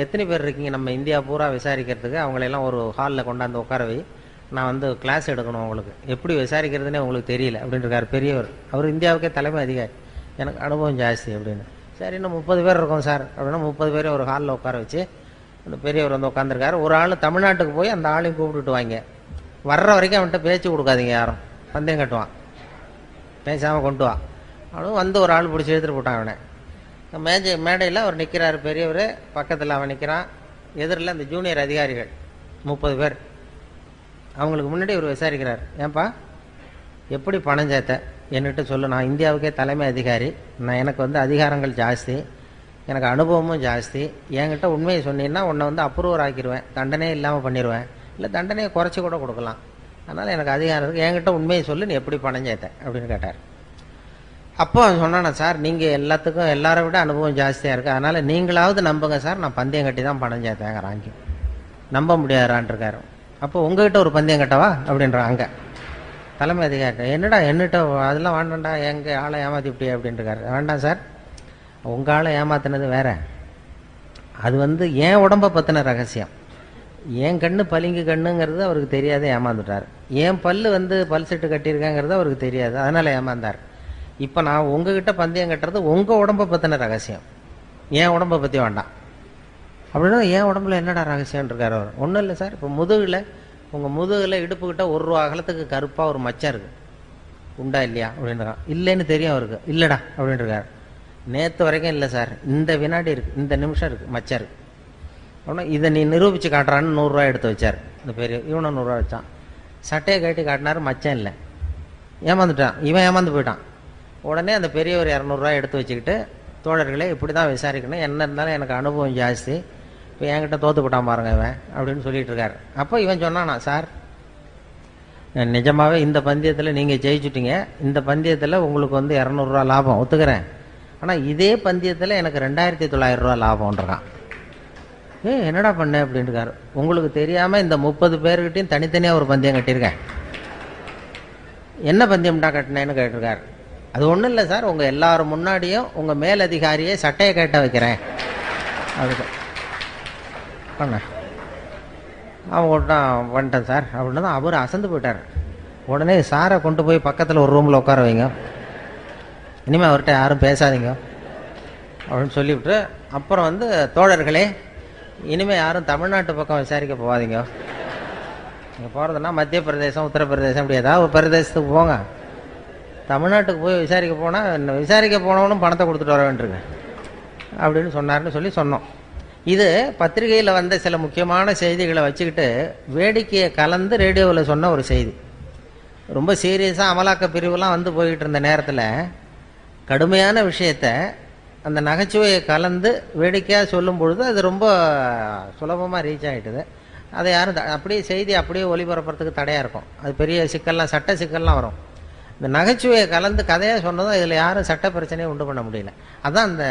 எத்தனை பேர் இருக்கீங்க நம்ம இந்தியா பூரா விசாரிக்கிறதுக்கு, அவங்களெல்லாம் ஒரு ஹாலில் கொண்டாந்து உட்கார வை, நான் வந்து கிளாஸ் எடுக்கணும், உங்களுக்கு எப்படி விசாரிக்கிறதுனே உங்களுக்கு தெரியல அப்படின்ட்டுருக்கார் பெரியவர், அவர் இந்தியாவுக்கே தலைமை அதிகாரி, எனக்கு அனுபவம் ஜாஸ்தி அப்படின்னு. சரி இன்னும் 30 பேர் இருக்கோம் சார் அப்படின்னா 30 பேரை ஒரு ஹாலில் உட்கார வச்சு அந்த பெரியவர் வந்து உட்காந்துருக்காரு. ஒரு ஆள் தமிழ்நாட்டுக்கு போய் அந்த ஆளையும் கூப்பிட்டுட்டு வாங்க, வர்ற வரைக்கும் அவன்கிட்ட பேச்சு கொடுக்காதீங்க, யாரும் பந்தயம் கட்டுவான், பேசாமல் கொண்டு வா அவனும் வந்து ஒரு ஆள் பிடிச்சி எடுத்துகிட்டு போட்டான். அவனை மேடையில் அவர் நிற்கிறார் பெரியவர், பக்கத்தில் அவன் நிற்கிறான், எதிரில் அந்த ஜூனியர் அதிகாரிகள் 30 பேர், அவங்களுக்கு முன்னாடி இவர் விசாரிக்கிறார், ஏன்பா எப்படி பணம் சேர்த்த, என்கிட்ட சொல்லு, நான் இந்தியாவுக்கே தலைமை அதிகாரி, எனக்கு வந்து அதிகாரங்கள் ஜாஸ்தி, எனக்கு அனுபவமும் ஜாஸ்தி, என்கிட்ட உண்மையை சொன்னீங்கன்னா உன்னை வந்து அப்ரூவர் ஆக்கிடுவேன், தண்டனையே இல்லாமல் பண்ணிடுவேன், இல்லை தண்டனையை குறைச்சி கூட கொடுக்கலாம், அதனால் எனக்கு அதிகாரம் இருக்குது, என்கிட்ட உண்மையை சொல்லு, நீ எப்படி பணம் சேர்த்த அப்படின்னு கேட்டார். அப்போ அவன் சொன்னானா, சார் நீங்கள் எல்லாத்துக்கும் எல்லாரை விட அனுபவம் ஜாஸ்தியாக இருக்குது, அதனால் நீங்களாவது நம்புங்க சார், நான் பந்தயம் கட்டி தான் பணம் சேர்த்தேங்கிறாங்க. நம்ப முடியாதான்ருக்காரு. அப்போ உங்ககிட்ட ஒரு பந்தயம் கட்டவா அப்படின்றான். அங்கே தலைமை அதிகாரி, என்னடா என்னட்ட அதெல்லாம் வேண்டாம்டா, எங்கள் ஆளை ஏமாற்றிப்பிட்டியா அப்படின்ட்டுருக்காரு. வேண்டாம் சார், உங்கள் ஆளை ஏமாத்தினது வேற, அது வந்து என் உடம்பை பற்றின ரகசியம், என் கண்ணு பளிங்கு கண்ணுங்கிறது அவருக்கு தெரியாது, ஏமாந்துட்டார். என் பல்லு வந்து பல் செட்டு கட்டியிருக்கேங்கிறது அவருக்கு தெரியாது, அதனால் ஏமாந்தார். இப்போ நான் உங்ககிட்ட பந்தயம் கட்டுறது உங்கள் உடம்பை பற்றின ரகசியம், என் உடம்பை பற்றி வேண்டாம் அப்படின்னா. என் உடம்புல என்னடா ரகசியம் இருக்கார் அவர். ஒன்றும் இல்லை சார், இப்போ முதுகில், உங்கள் முதுகில் இடுப்புக்கிட்ட 1 ரூபா அகலத்துக்கு கருப்பாக ஒரு மச்சம் இருக்குது, உண்டா இல்லையா அப்படின்றான். இல்லைன்னு தெரியும் அவருக்கு. இல்லைடா அப்படின்ட்டுருக்காரு. நேற்று வரைக்கும் இல்லை சார், இந்த வினாடி இருக்குது, இந்த நிமிஷம் இருக்குது, மச்சம் இருக்குது அப்படின்னா. இதை நீ நிரூபித்து காட்டுறான்னு 100 ரூபா எடுத்து வச்சார். இந்த பெரிய இவனும் 100 ரூபா வச்சான். சட்டையை கட்டி காட்டினார், மச்சம் இல்லை, ஏமாந்துட்டான். இவன் ஏமாந்து போயிட்டான். உடனே அந்த பெரியவர் 200 ரூபா எடுத்து வச்சுக்கிட்டு, தோழர்களே இப்படி தான் விசாரிக்கணும், என்ன இருந்தாலும் எனக்கு அனுபவம் ஜாஸ்தி, இப்போ என்கிட்ட தோற்று போட்டான் பாருங்க இவன் அப்படின்னு சொல்லிட்டு இருக்காரு. அப்போ இவன் சொன்னானா, சார் நிஜமாகவே இந்த பந்தயத்தில் நீங்கள் ஜெயிச்சுட்டீங்க, இந்த பந்தயத்தில் உங்களுக்கு வந்து 200 ரூபா லாபம் ஒத்துக்கிறேன், ஆனால் இதே பந்தயத்தில் எனக்கு 2900 ரூபா லாபம்ன்றான். என்னடா பண்ண அப்படின்ட்டுருக்காரு. உங்களுக்கு தெரியாமல் இந்த 30 பேர்கிட்டையும் தனித்தனியாக ஒரு பந்தயம் கட்டியிருக்கேன். என்ன பந்தயம்டா கட்டினேன்னு கேட்டிருக்காரு. அது ஒன்றும் இல்லை சார், உங்கள் எல்லாரும் முன்னாடியும் உங்கள் மேலதிகாரியை சட்டையை கேட்ட வைக்கிறேன் அதுக்கு பண்ண. அவன் விட்டான், வந்துட்டேன் சார் அப்படின்னு தான் அவர் அசந்து போயிட்டார். உடனே சாரை கொண்டு போய் பக்கத்தில் ஒரு ரூமில் உட்கார வைங்க, இனிமேல் அவர்கிட்ட யாரும் பேசாதீங்க அப்படின்னு சொல்லிவிட்டு, அப்புறம் வந்து தோழர்களே இனிமேல் யாரும் தமிழ்நாட்டு பக்கம் விசாரிக்க போகாதீங்க, நீங்கள் போகிறதுனா மத்திய பிரதேசம், உத்தரப்பிரதேசம், இப்படி ஏதாவது ஒரு பிரதேசத்துக்கு போங்க, தமிழ்நாட்டுக்கு போய் விசாரிக்க போனால் விசாரிக்க போனவனும் பணத்தை கொடுத்துட்டு வர வேண்டியிருக்கு அப்படின்னு சொன்னார்னு சொல்லி சொன்னோம். இது பத்திரிகையில் வந்த சில முக்கியமான செய்திகளை வச்சுக்கிட்டு வேடிக்கையை கலந்து ரேடியோவில் சொன்ன ஒரு செய்தி. ரொம்ப சீரியஸாக அமலாக்க பிரிவுலாம் வந்து போய்கிட்டு இருந்த நேரத்தில் கடுமையான விஷயத்தை அந்த நகைச்சுவையை கலந்து வேடிக்கையாக சொல்லும் பொழுது அது ரொம்ப சுலபமாக ரீச் ஆகிட்டுது. அதை யாரும் அப்படியே செய்தி அப்படியே ஒளிபரப்புறதுக்கு தடையாக இருக்கும். அது பெரிய சிக்கல்லாம், சட்ட சிக்கல்லாம் வரும். இந்த நகைச்சுவையை கலந்து கதையாக சொன்னதும் இதில் யாரும் சட்ட பிரச்சனையை உண்டு பண்ண முடியல. அதுதான் அந்த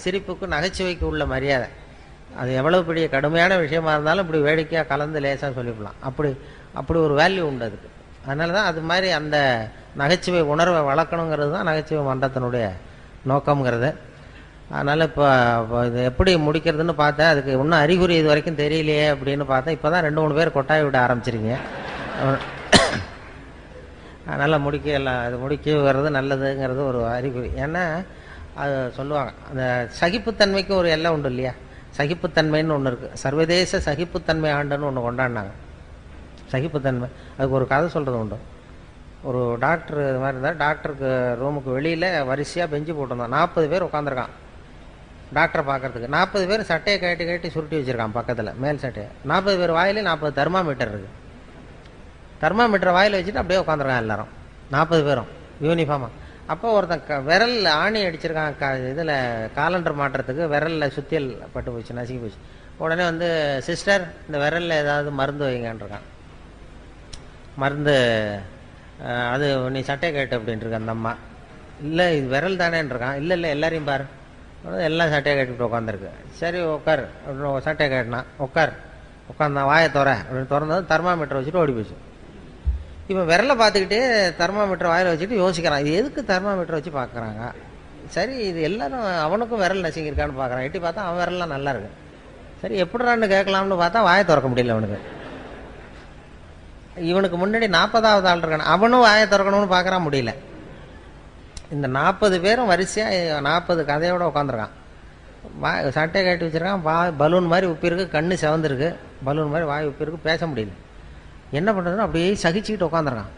சிரிப்புக்கு நகைச்சுவைக்கு உள்ள மரியாதை. அது எவ்வளோ பெரிய கடுமையான விஷயமா இருந்தாலும் இப்படி வேடிக்கையாக கலந்து லேசாக சொல்லிவிடலாம். அப்படி ஒரு வேல்யூ உண்டு அதுக்கு. அதனால தான் அது மாதிரி அந்த நகைச்சுவை உணர்வை வளர்க்கணுங்கிறது தான் நகைச்சுவை மன்றத்தினுடைய நோக்கங்கிறது. அதனால் இப்போ இது எப்படி முடிக்கிறதுன்னு பார்த்தேன். அதுக்கு இன்னும் அறிகுறி இது வரைக்கும் தெரியலையே அப்படின்னு பார்த்தேன். இப்போ தான் 2-3 பேர் கொட்டாய் விட ஆரம்பிச்சிருக்கீங்க. அதனால் அது முடிக்க வர்றது நல்லதுங்கிறது ஒரு அறிகுறி. ஏன்னா அது சொல்லுவாங்க, அந்த சகிப்புத்தன்மைக்கு ஒரு எல்லை உண்டு இல்லையா. சகிப்புத்தன்மைன்னு ஒன்று இருக்குது. சர்வதேச சகிப்புத்தன்மை ஆண்டுன்னு ஒன்று கொண்டாடினாங்க. சகிப்புத்தன்மை, அதுக்கு ஒரு கதை சொல்கிறது உண்டு. ஒரு டாக்டர் இது மாதிரி இருந்தால், டாக்டருக்கு ரூமுக்கு வெளியில் வரிசையாக பெஞ்சு போட்டிருந்தான். 40 பேர் உட்காந்துருக்கான் டாக்டரை பார்க்கறதுக்கு. 40 பேர் சட்டையை கட்டி சுருட்டி வச்சுருக்கான் பக்கத்தில், மேல் சட்டையை. 40 பேர் வாயிலே 40 தெர்மாமீட்டர் இருக்குது. தெர்மாமீட்டரை வாயில் வச்சுட்டு அப்படியே உட்காந்துருக்கான் எல்லாரும், 40 பேரும் யூனிஃபார்மாக. அப்போ ஒருத்தன் விரல் ஆணி அடிச்சிருக்கான், இதில் காலண்டர் மாட்டுறதுக்கு விரலில் சுத்தியல் பட்டு போச்சு, நசுக்கி போச்சு. உடனே வந்து, சிஸ்டர் இந்த விரலில் ஏதாவது மருந்து வைங்கன்றிருக்கான். மருந்து அது நீ சட்டை கேட்டு அப்படின்ட்டுருக்க அந்த அம்மா. இல்லை இது விரல் தானேன்ருக்கான். இல்லை எல்லாரையும் பாரு. எல்லாம் சட்டையை கட்டிட்டு உட்காந்துருக்கு. சரி உட்கார் அப்படின்னு சட்டையை கேட்டினா. உட்காந்தான். வாயை அப்படின்னு திறந்தது தெர்மாமீட்டர் வச்சுட்டு ஓடி போச்சு. இப்போ விரலை பார்த்துக்கிட்டே தெர்மாமீட்டர் வாயில் வச்சுட்டு யோசிக்கிறான், இது எதுக்கு தெர்மாமீட்டர் வச்சு பார்க்குறாங்க. சரி இது எல்லாரும் அவனுக்கும் விரல் நசுங்கியிருக்கான்னு பார்க்குறான். எட்டி பார்த்தா அவன் விரல்லாம் நல்லா இருக்கு. சரி எப்படிறான்னு கேட்கலாம்னு பார்த்தா வாயை திறக்க முடியல அவனுக்கு. இவனுக்கு முன்னாடி 40வது ஆள் இருக்கான், அவனும் வாயை திறக்கணும்னு பார்க்குறான், முடியல. இந்த 40 பேரும் வரிசையாக 40 கதையோட உட்காந்துருக்கான். சட்டையை கட்டி வச்சுருக்கான். பலூன் மாதிரி உப்பிருக்கு, கண்ணு செவந்திருக்கு, பலூன் மாதிரி வாய் உப்பிருக்கு, பேச முடியல. என்ன பண்ணுறதுன்னு அப்படியே சகிச்சுக்கிட்டு உட்காந்துருக்கான்.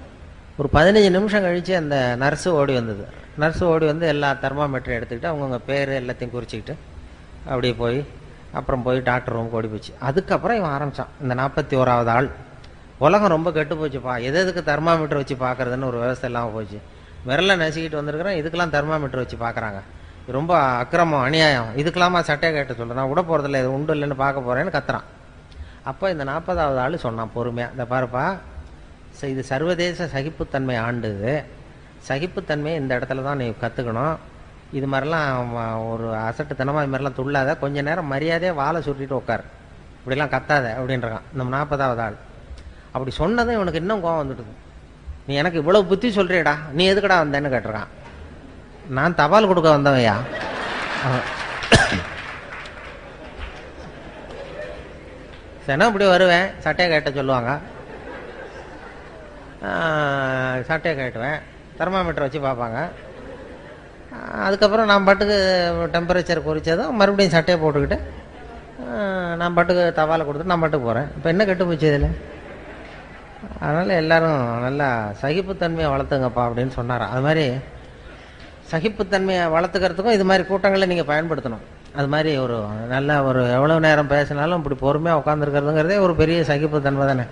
ஒரு 15 நிமிஷம் கழித்து அந்த நர்ஸு ஓடி வந்தது. நர்ஸு ஓடி வந்து எல்லா தெர்மாமீட்டரும் எடுத்துக்கிட்டு அவங்கவுங்க பேர் எல்லாத்தையும் குறிச்சிக்கிட்டு அப்படியே அப்புறம் போய் டாக்டர் ரூமுக்கு ஓடி போச்சு. அதுக்கப்புறம் இவன் ஆரம்பித்தான், இந்த 41வது ஆள், உலகம் ரொம்ப கெட்டு போச்சுப்பா, எதுக்கு தெர்மாமீட்டர் வச்சு பார்க்குறதுன்னு ஒரு விவசாயம் இல்லாமல் போச்சு. விரலை நசுக்கிட்டு வந்திருக்கிறேன், இதுக்கெல்லாம் தெர்மாமீட்டர் வச்சு பார்க்குறாங்க. ரொம்ப அக்கிரமம், அநியாயம், இதுக்கெல்லாமா சட்டையை கேட்டு சொல்கிறேன், நான் விட போகிறதில்ல, இது உண்டு இல்லைன்னு பார்க்க போகிறேன்னு கத்துறான். அப்போ இந்த 40வது ஆள் சொன்னான் பொறுமையாக, இந்த பாருப்பா, இது சர்வதேச சகிப்புத்தன்மை ஆண்டு, சகிப்புத்தன்மையை இந்த இடத்துல தான் நீ கற்றுக்கணும். இது மாதிரிலாம் ஒரு அசட்டுத்தனமாக இது மாதிரிலாம் துள்ளாத, கொஞ்ச நேரம் மரியாதையாக வாழை சுருட்டிட்டு உட்கார், இப்படிலாம் கத்தாத அப்படின்றான் இந்த 40வது ஆள். அப்படி சொன்னதும் இவனுக்கு இன்னும் கோவம் வந்துட்டுது. நீ எனக்கு இவ்வளோ புத்தி சொல்கிறியடா, நீ எதுக்கடா வந்தேன்னு கேட்டிருக்கான். நான் தபால் கொடுக்க வந்தவையா? சரி, இப்படி வருவேன், சட்டையை கேட்ட சொல்லுவாங்க, சட்டையை கேட்டுவேன், தெர்மாமீட்டர் வச்சு பார்ப்பாங்க. அதுக்கப்புறம் நான் பாட்டுக்கு டெம்பரேச்சர் குறித்ததும் மறுபடியும் சட்டையை போட்டுக்கிட்டு நான் பாட்டுக்கு தவாலை கொடுத்துட்டு நான் பாட்டுக்கு போகிறேன். இப்போ என்ன கெட்டு போச்சு இதில்? அதனால் எல்லோரும் நல்லா சகிப்புத்தன்மையை வளர்த்துங்கப்பா அப்படின்னு சொன்னார். அது மாதிரி சகிப்புத்தன்மையை வளர்த்துக்கிறதுக்கும் இது மாதிரி கூட்டங்களை நீங்கள் பயன்படுத்தணும். அது மாதிரி ஒரு நல்ல ஒரு எவ்வளோ நேரம் பேசினாலும் இப்படி பொறுமையாக உட்காந்துருக்கிறதுங்கிறதே ஒரு பெரிய சகிப்புத்தன்மை தானே.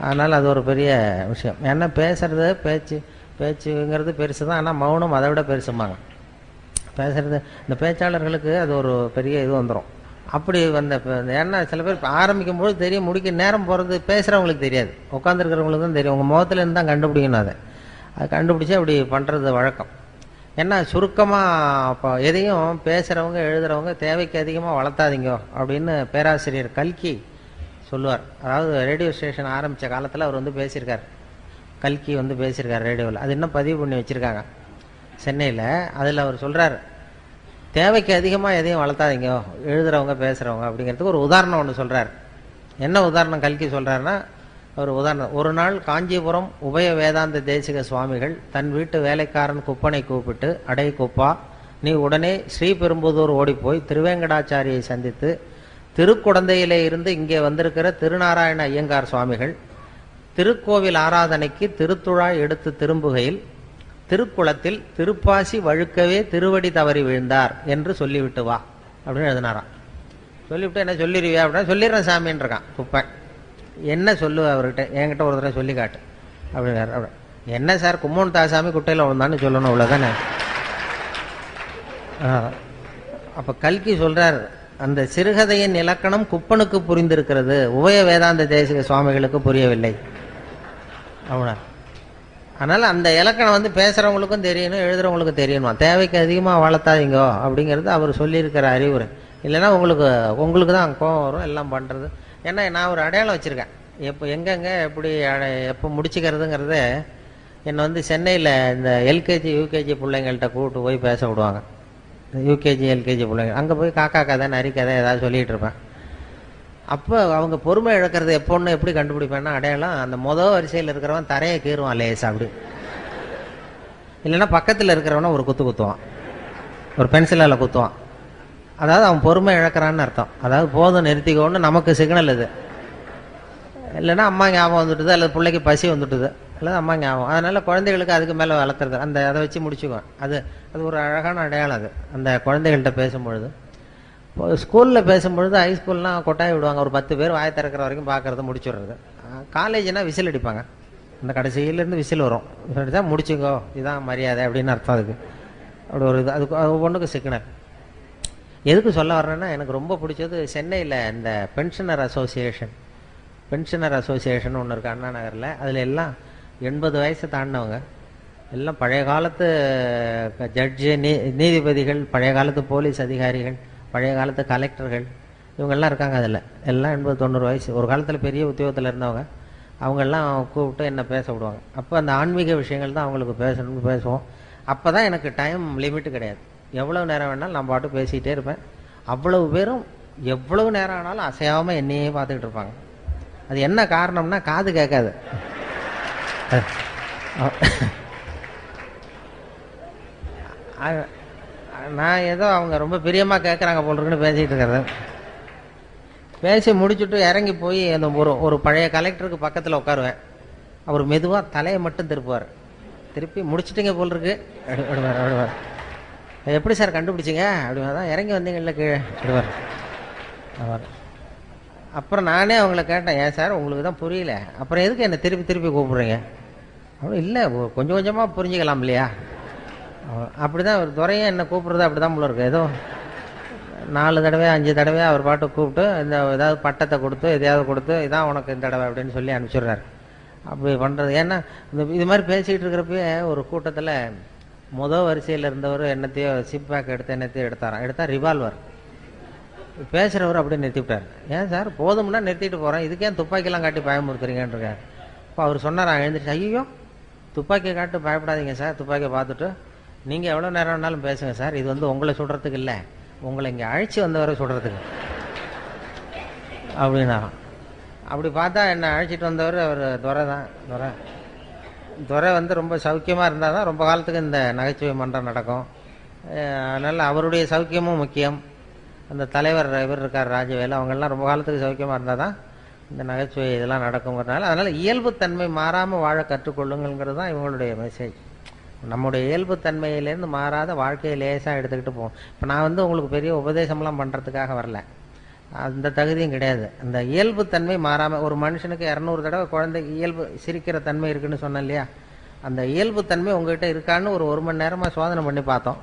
அதனால் அது ஒரு பெரிய விஷயம். ஏன்னா பேசுறது பேச்சுங்கிறது பெருசு தான், ஆனால் மௌனம் அதை விட பெருசும்பாங்க. பேசுறது இந்த பேச்சாளர்களுக்கு அது ஒரு பெரிய இது வந்துடும். அப்படி வந்த ஏன்னா சில பேர் ஆரம்பிக்கும் போது தெரியும், முடிக்க நேரம் போகிறது பேசுகிறவங்களுக்கு தெரியாது, உட்காந்துருக்கிறவங்களுக்கு தான் தெரியும். உங்கள் முகத்துலேருந்து தான் கண்டுபிடிக்கணும். அதை கண்டுபிடிச்சி அப்படி பண்ணுறது வழக்கம். ஏன்னா சுருக்கமாக இப்போ எதையும் பேசுகிறவங்க எழுதுகிறவங்க தேவைக்கு அதிகமாக வளர்த்தாதீங்க அப்படின்னு பேராசிரியர் கல்கி சொல்லுவார். அதாவது ரேடியோ ஸ்டேஷன் ஆரம்பித்த காலத்தில் அவர் வந்து பேசியிருக்கார், கல்கி வந்து பேசியிருக்கார் ரேடியோவில். அது இன்னும் பதிவு பண்ணி வச்சுருக்காங்க சென்னையில். அதில் அவர் சொல்கிறார், தேவைக்கு அதிகமாக எதையும் வளர்த்தாதீங்க எழுதுகிறவங்க பேசுகிறவங்க அப்படிங்கிறதுக்கு ஒரு உதாரணம் ஒன்று சொல்கிறார். என்ன உதாரணம் கல்கி சொல்கிறாருன்னா, ஒரு உதாரணம், ஒரு நாள் காஞ்சிபுரம் உபய வேதாந்த தேசிக சுவாமிகள் தன் வீட்டு வேலைக்காரன் குப்பனை கூப்பிட்டு, அடை குப்பா, நீ உடனே ஸ்ரீபெரும்புதூர் ஓடிப்போய் திருவேங்கடாச்சாரியை சந்தித்து திருக்குடந்தையிலே இருந்து இங்கே வந்திருக்கிற திருநாராயண ஐயங்கார் சுவாமிகள் திருக்கோவில் ஆராதனைக்கு திருத்துழாய் எடுத்து திரும்புகையில் திருக்குளத்தில் திருப்பாசி வழுக்கவே திருவடி தவறி விழுந்தார் என்று சொல்லிவிட்டு வா அப்படின்னு எழுதினாராம். சொல்லிவிட்டு என்ன சொல்லிடுவியா அப்படின்னா, சொல்லிடுறேன் சாமின்னு இருக்கான் குப்பை. என்ன சொல்லுவ அவர்கிட்ட, என்கிட்ட ஒரு தடவை சொல்லி காட்டு அப்படின்னாரு. என்ன சார், கும்மோன் தாசாமி குட்டையில் விழுந்தான்னு சொல்லணும், அவ்வளோதானே. அப்போ கல்கி சொல்கிறார், அந்த சிறுகதையின் இலக்கணம் குப்பனுக்கு புரிந்திருக்கிறது, உபய வேதாந்த தேசிக சுவாமிகளுக்கு புரியவில்லை அப்படின்னா. அதனால் அந்த இலக்கணம் வந்து பேசுகிறவங்களுக்கும் தெரியணும், எழுதுகிறவங்களுக்கும் தெரியணும். தேவைக்கு அதிகமாக வளர்த்தாதீங்கோ அப்படிங்கிறது அவர் சொல்லியிருக்கிற அறிவுரை. இல்லைன்னா உங்களுக்கு தான் கோபம் வரும் எல்லாம் பண்ணுறது. ஏன்னா நான் ஒரு அடையாளம் வச்சுருக்கேன், எப்போ எங்கெங்கே எப்படி எப்போ முடிச்சுக்கிறதுங்கிறத. என்னை வந்து சென்னையில் இந்த எல்கேஜி யூகேஜி பிள்ளைங்கள்ட்ட கூப்பிட்டு போய் பேச விடுவாங்க. யூகேஜி எல்கேஜி பிள்ளைங்க அங்கே போய் காக்கா கதை நரி கதை ஏதாவது சொல்லிகிட்டு இருப்பேன். அப்போ அவங்க பொறுமை இழக்கிறது எப்போன்னு எப்படி கண்டுபிடிப்பேன்னா, அடையாளம், அந்த வரிசையில் இருக்கிறவன் தரையை கீறுவான் லேசா அப்படி, இல்லைன்னா பக்கத்தில் இருக்கிறவன ஒரு குத்து குத்துவான், ஒரு பென்சிலால் குத்துவான். அதாவது அவன் பொறுமை இழக்கிறான்னு அர்த்தம். அதாவது போதும் நிறுத்திக்கோன்னு நமக்கு சிக்னல் இது. இல்லைன்னா அம்மா ஞாபகம் வந்துட்டுது, அல்லது பிள்ளைக்கு பசி வந்துட்டுது, அல்லது அம்மா ஞாபகம். அதனால் குழந்தைகளுக்கு அதுக்கு மேலே வளர்த்துறது, அதை வச்சு முடிச்சுக்குவேன். அது ஒரு அழகான அடையாளம். அது அந்த குழந்தைகள்கிட்ட பேசும்பொழுது, இப்போ ஸ்கூலில் பேசும்பொழுது ஹைஸ்கூல்லாம் கொட்டாய் விடுவாங்க, ஒரு 10 பேர் வாயை திறக்கிற வரைக்கும் பார்க்குறது முடிச்சுடுறது. காலேஜ்னால் விசில் அடிப்பாங்க, அந்த கடைசியிலேருந்து விசில் வரும், அடித்தா முடிச்சுக்கோ இதுதான் மரியாதை அப்படின்னு அர்த்தம். அதுக்கு அப்படி ஒரு இது, அதுக்கு ஒன்றுக்கு சிக்னல். எதுக்கு சொல்ல வர்றேன்னா, எனக்கு ரொம்ப பிடிச்சது சென்னையில் இந்த பென்ஷனர் அசோசியேஷன் ஒன்று இருக்குது அண்ணா நகரில். அதில் எல்லாம் 80 வயசை தாண்டினவங்க, எல்லாம் பழைய காலத்து ஜட்ஜு, நீதிபதிகள், பழைய காலத்து போலீஸ் அதிகாரிகள், பழைய காலத்து கலெக்டர்கள், இவங்கெல்லாம் இருக்காங்க. அதில் எல்லாம் 80-90 வயசு, ஒரு காலத்தில் பெரிய உத்தியோகத்தில் இருந்தவங்க. அவங்கெல்லாம் கூப்பிட்டு என்ன பேச விடுவாங்க. அப்போ அந்த ஆன்மீக விஷயங்கள் தான் அவங்களுக்கு பேசணும்னு பேசுவோம். அப்போ தான் எனக்கு டைம் லிமிட்டு கிடையாது, எவ்வளோ நேரம் வேணாலும் நான் பாட்டு பேசிகிட்டே இருப்பேன். அவ்வளவு பேரும் எவ்வளவு நேரம் ஆனாலும் அசையாமல் என்னையே பார்த்துக்கிட்டு இருப்பாங்க. அது என்ன காரணம்னா, காது கேட்காது. நான் ஏதோ அவங்க ரொம்ப பிரியமாக கேட்குறாங்க போல் இருக்குன்னு பேசிகிட்டு இருக்கிறது. பேசி முடிச்சுட்டு இறங்கி போய் அந்த ஒரு பழைய கலெக்டருக்கு பக்கத்தில் உட்காருவேன். அவர் மெதுவாக தலையை மட்டும் திருப்புவார். திருப்பி முடிச்சுட்டிங்க போல் இருக்கு அப்படிவார். எப்படி சார் கண்டுபிடிச்சிங்க அப்படின்னா, தான் இறங்கி வந்தீங்கல்ல கீழே அப்படிவார். அப்புறம் நானே அவங்கள கேட்டேன், ஏன் சார் உங்களுக்கு தான் புரியல, அப்புறம் எதுக்கு என்னை திருப்பி கூப்பிட்றீங்க அவ்வளோ இல்லை, கொஞ்சம் கொஞ்சமாக புரிஞ்சுக்கலாம் இல்லையா. அப்படிதான் ஒரு துறையும் என்னை கூப்பிட்றது அப்படி தான் போல இருக்கு. ஏதோ 4 தடவை 5 தடவை அவர் பாட்டு கூப்பிட்டு இந்த ஏதாவது பட்டத்தை கொடுத்து எதையாவது கொடுத்து இதான் உனக்கு இந்த தடவை அப்படின்னு சொல்லி அனுப்பிச்சிடுறாரு. அப்படி பண்ணுறது ஏன்னா இது மாதிரி பேசிகிட்டு இருக்கிறப்பயே ஒரு கூட்டத்தில் வரிசையில் இருந்தவர் என்னத்தையோ சிப் பேக் எடுத்து என்னத்தையோ எடுத்தால் ரிவால்வர். பேசுகிறவர் அப்படியே நிறுத்திவிட்டார். ஏன் சார் போதும்னா நிறுத்திட்டு போகிறேன், இதுக்கே துப்பாக்கிலாம் காட்டி பயமுறுத்துறீங்கன்னு இருக்கார். இப்போ அவர் சொன்னார், எழுந்திரிச்சு, ஐயோ துப்பாக்கியை காட்டு பயப்படாதீங்க சார், துப்பாக்கியை பார்த்துட்டு நீங்கள் எவ்வளோ நேரம் வேணாலும் பேசுங்க சார், இது வந்து உங்களை சுடுறதுக்கு இல்லை, உங்களை இங்கே அழைச்சி வந்தவரை சுடுறதுக்கு அப்படின்னாராம். அப்படி பார்த்தா என்னை அழைச்சிட்டு வந்தவர் அவர் துரை தான். துரை வந்து ரொம்ப சௌக்கியமாக இருந்தால் தான் ரொம்ப காலத்துக்கு இந்த நகைச்சுவை மன்றம் நடக்கும். அதனால் அவருடைய சௌக்கியமும் முக்கியம். அந்த தலைவர் இவர் இருக்கார் ராஜவேலு, அவங்கெல்லாம் ரொம்ப காலத்துக்கு சௌக்கியமாக இருந்தால் தான் இந்த நகைச்சுவை இதெல்லாம் நடக்குங்கிறதுனால அதனால் இயல்புத்தன்மை மாறாமல் வாழ கற்றுக்கொள்ளுங்கிறது தான் இவங்களுடைய மெசேஜ். நம்முடைய இயல்புத்தன்மையிலேருந்து மாறாத வாழ்க்கையை லேசாக எடுத்துக்கிட்டு போவோம். இப்போ நான் வந்து உங்களுக்கு பெரிய உபதேசம்லாம் பண்ணுறதுக்காக வரல, அந்த தகுதியும் கிடையாது. அந்த இயல்புத்தன்மை மாறாமல் ஒரு மனுஷனுக்கு 200 தடவை குழந்தை இயல்பு சிரிக்கிற தன்மை இருக்குன்னு சொன்னேன் இல்லையா, அந்த இயல்புத்தன்மை உங்ககிட்ட இருக்கான்னு ஒரு மணி நேரமாக சோதனை பண்ணி பார்த்தோம்.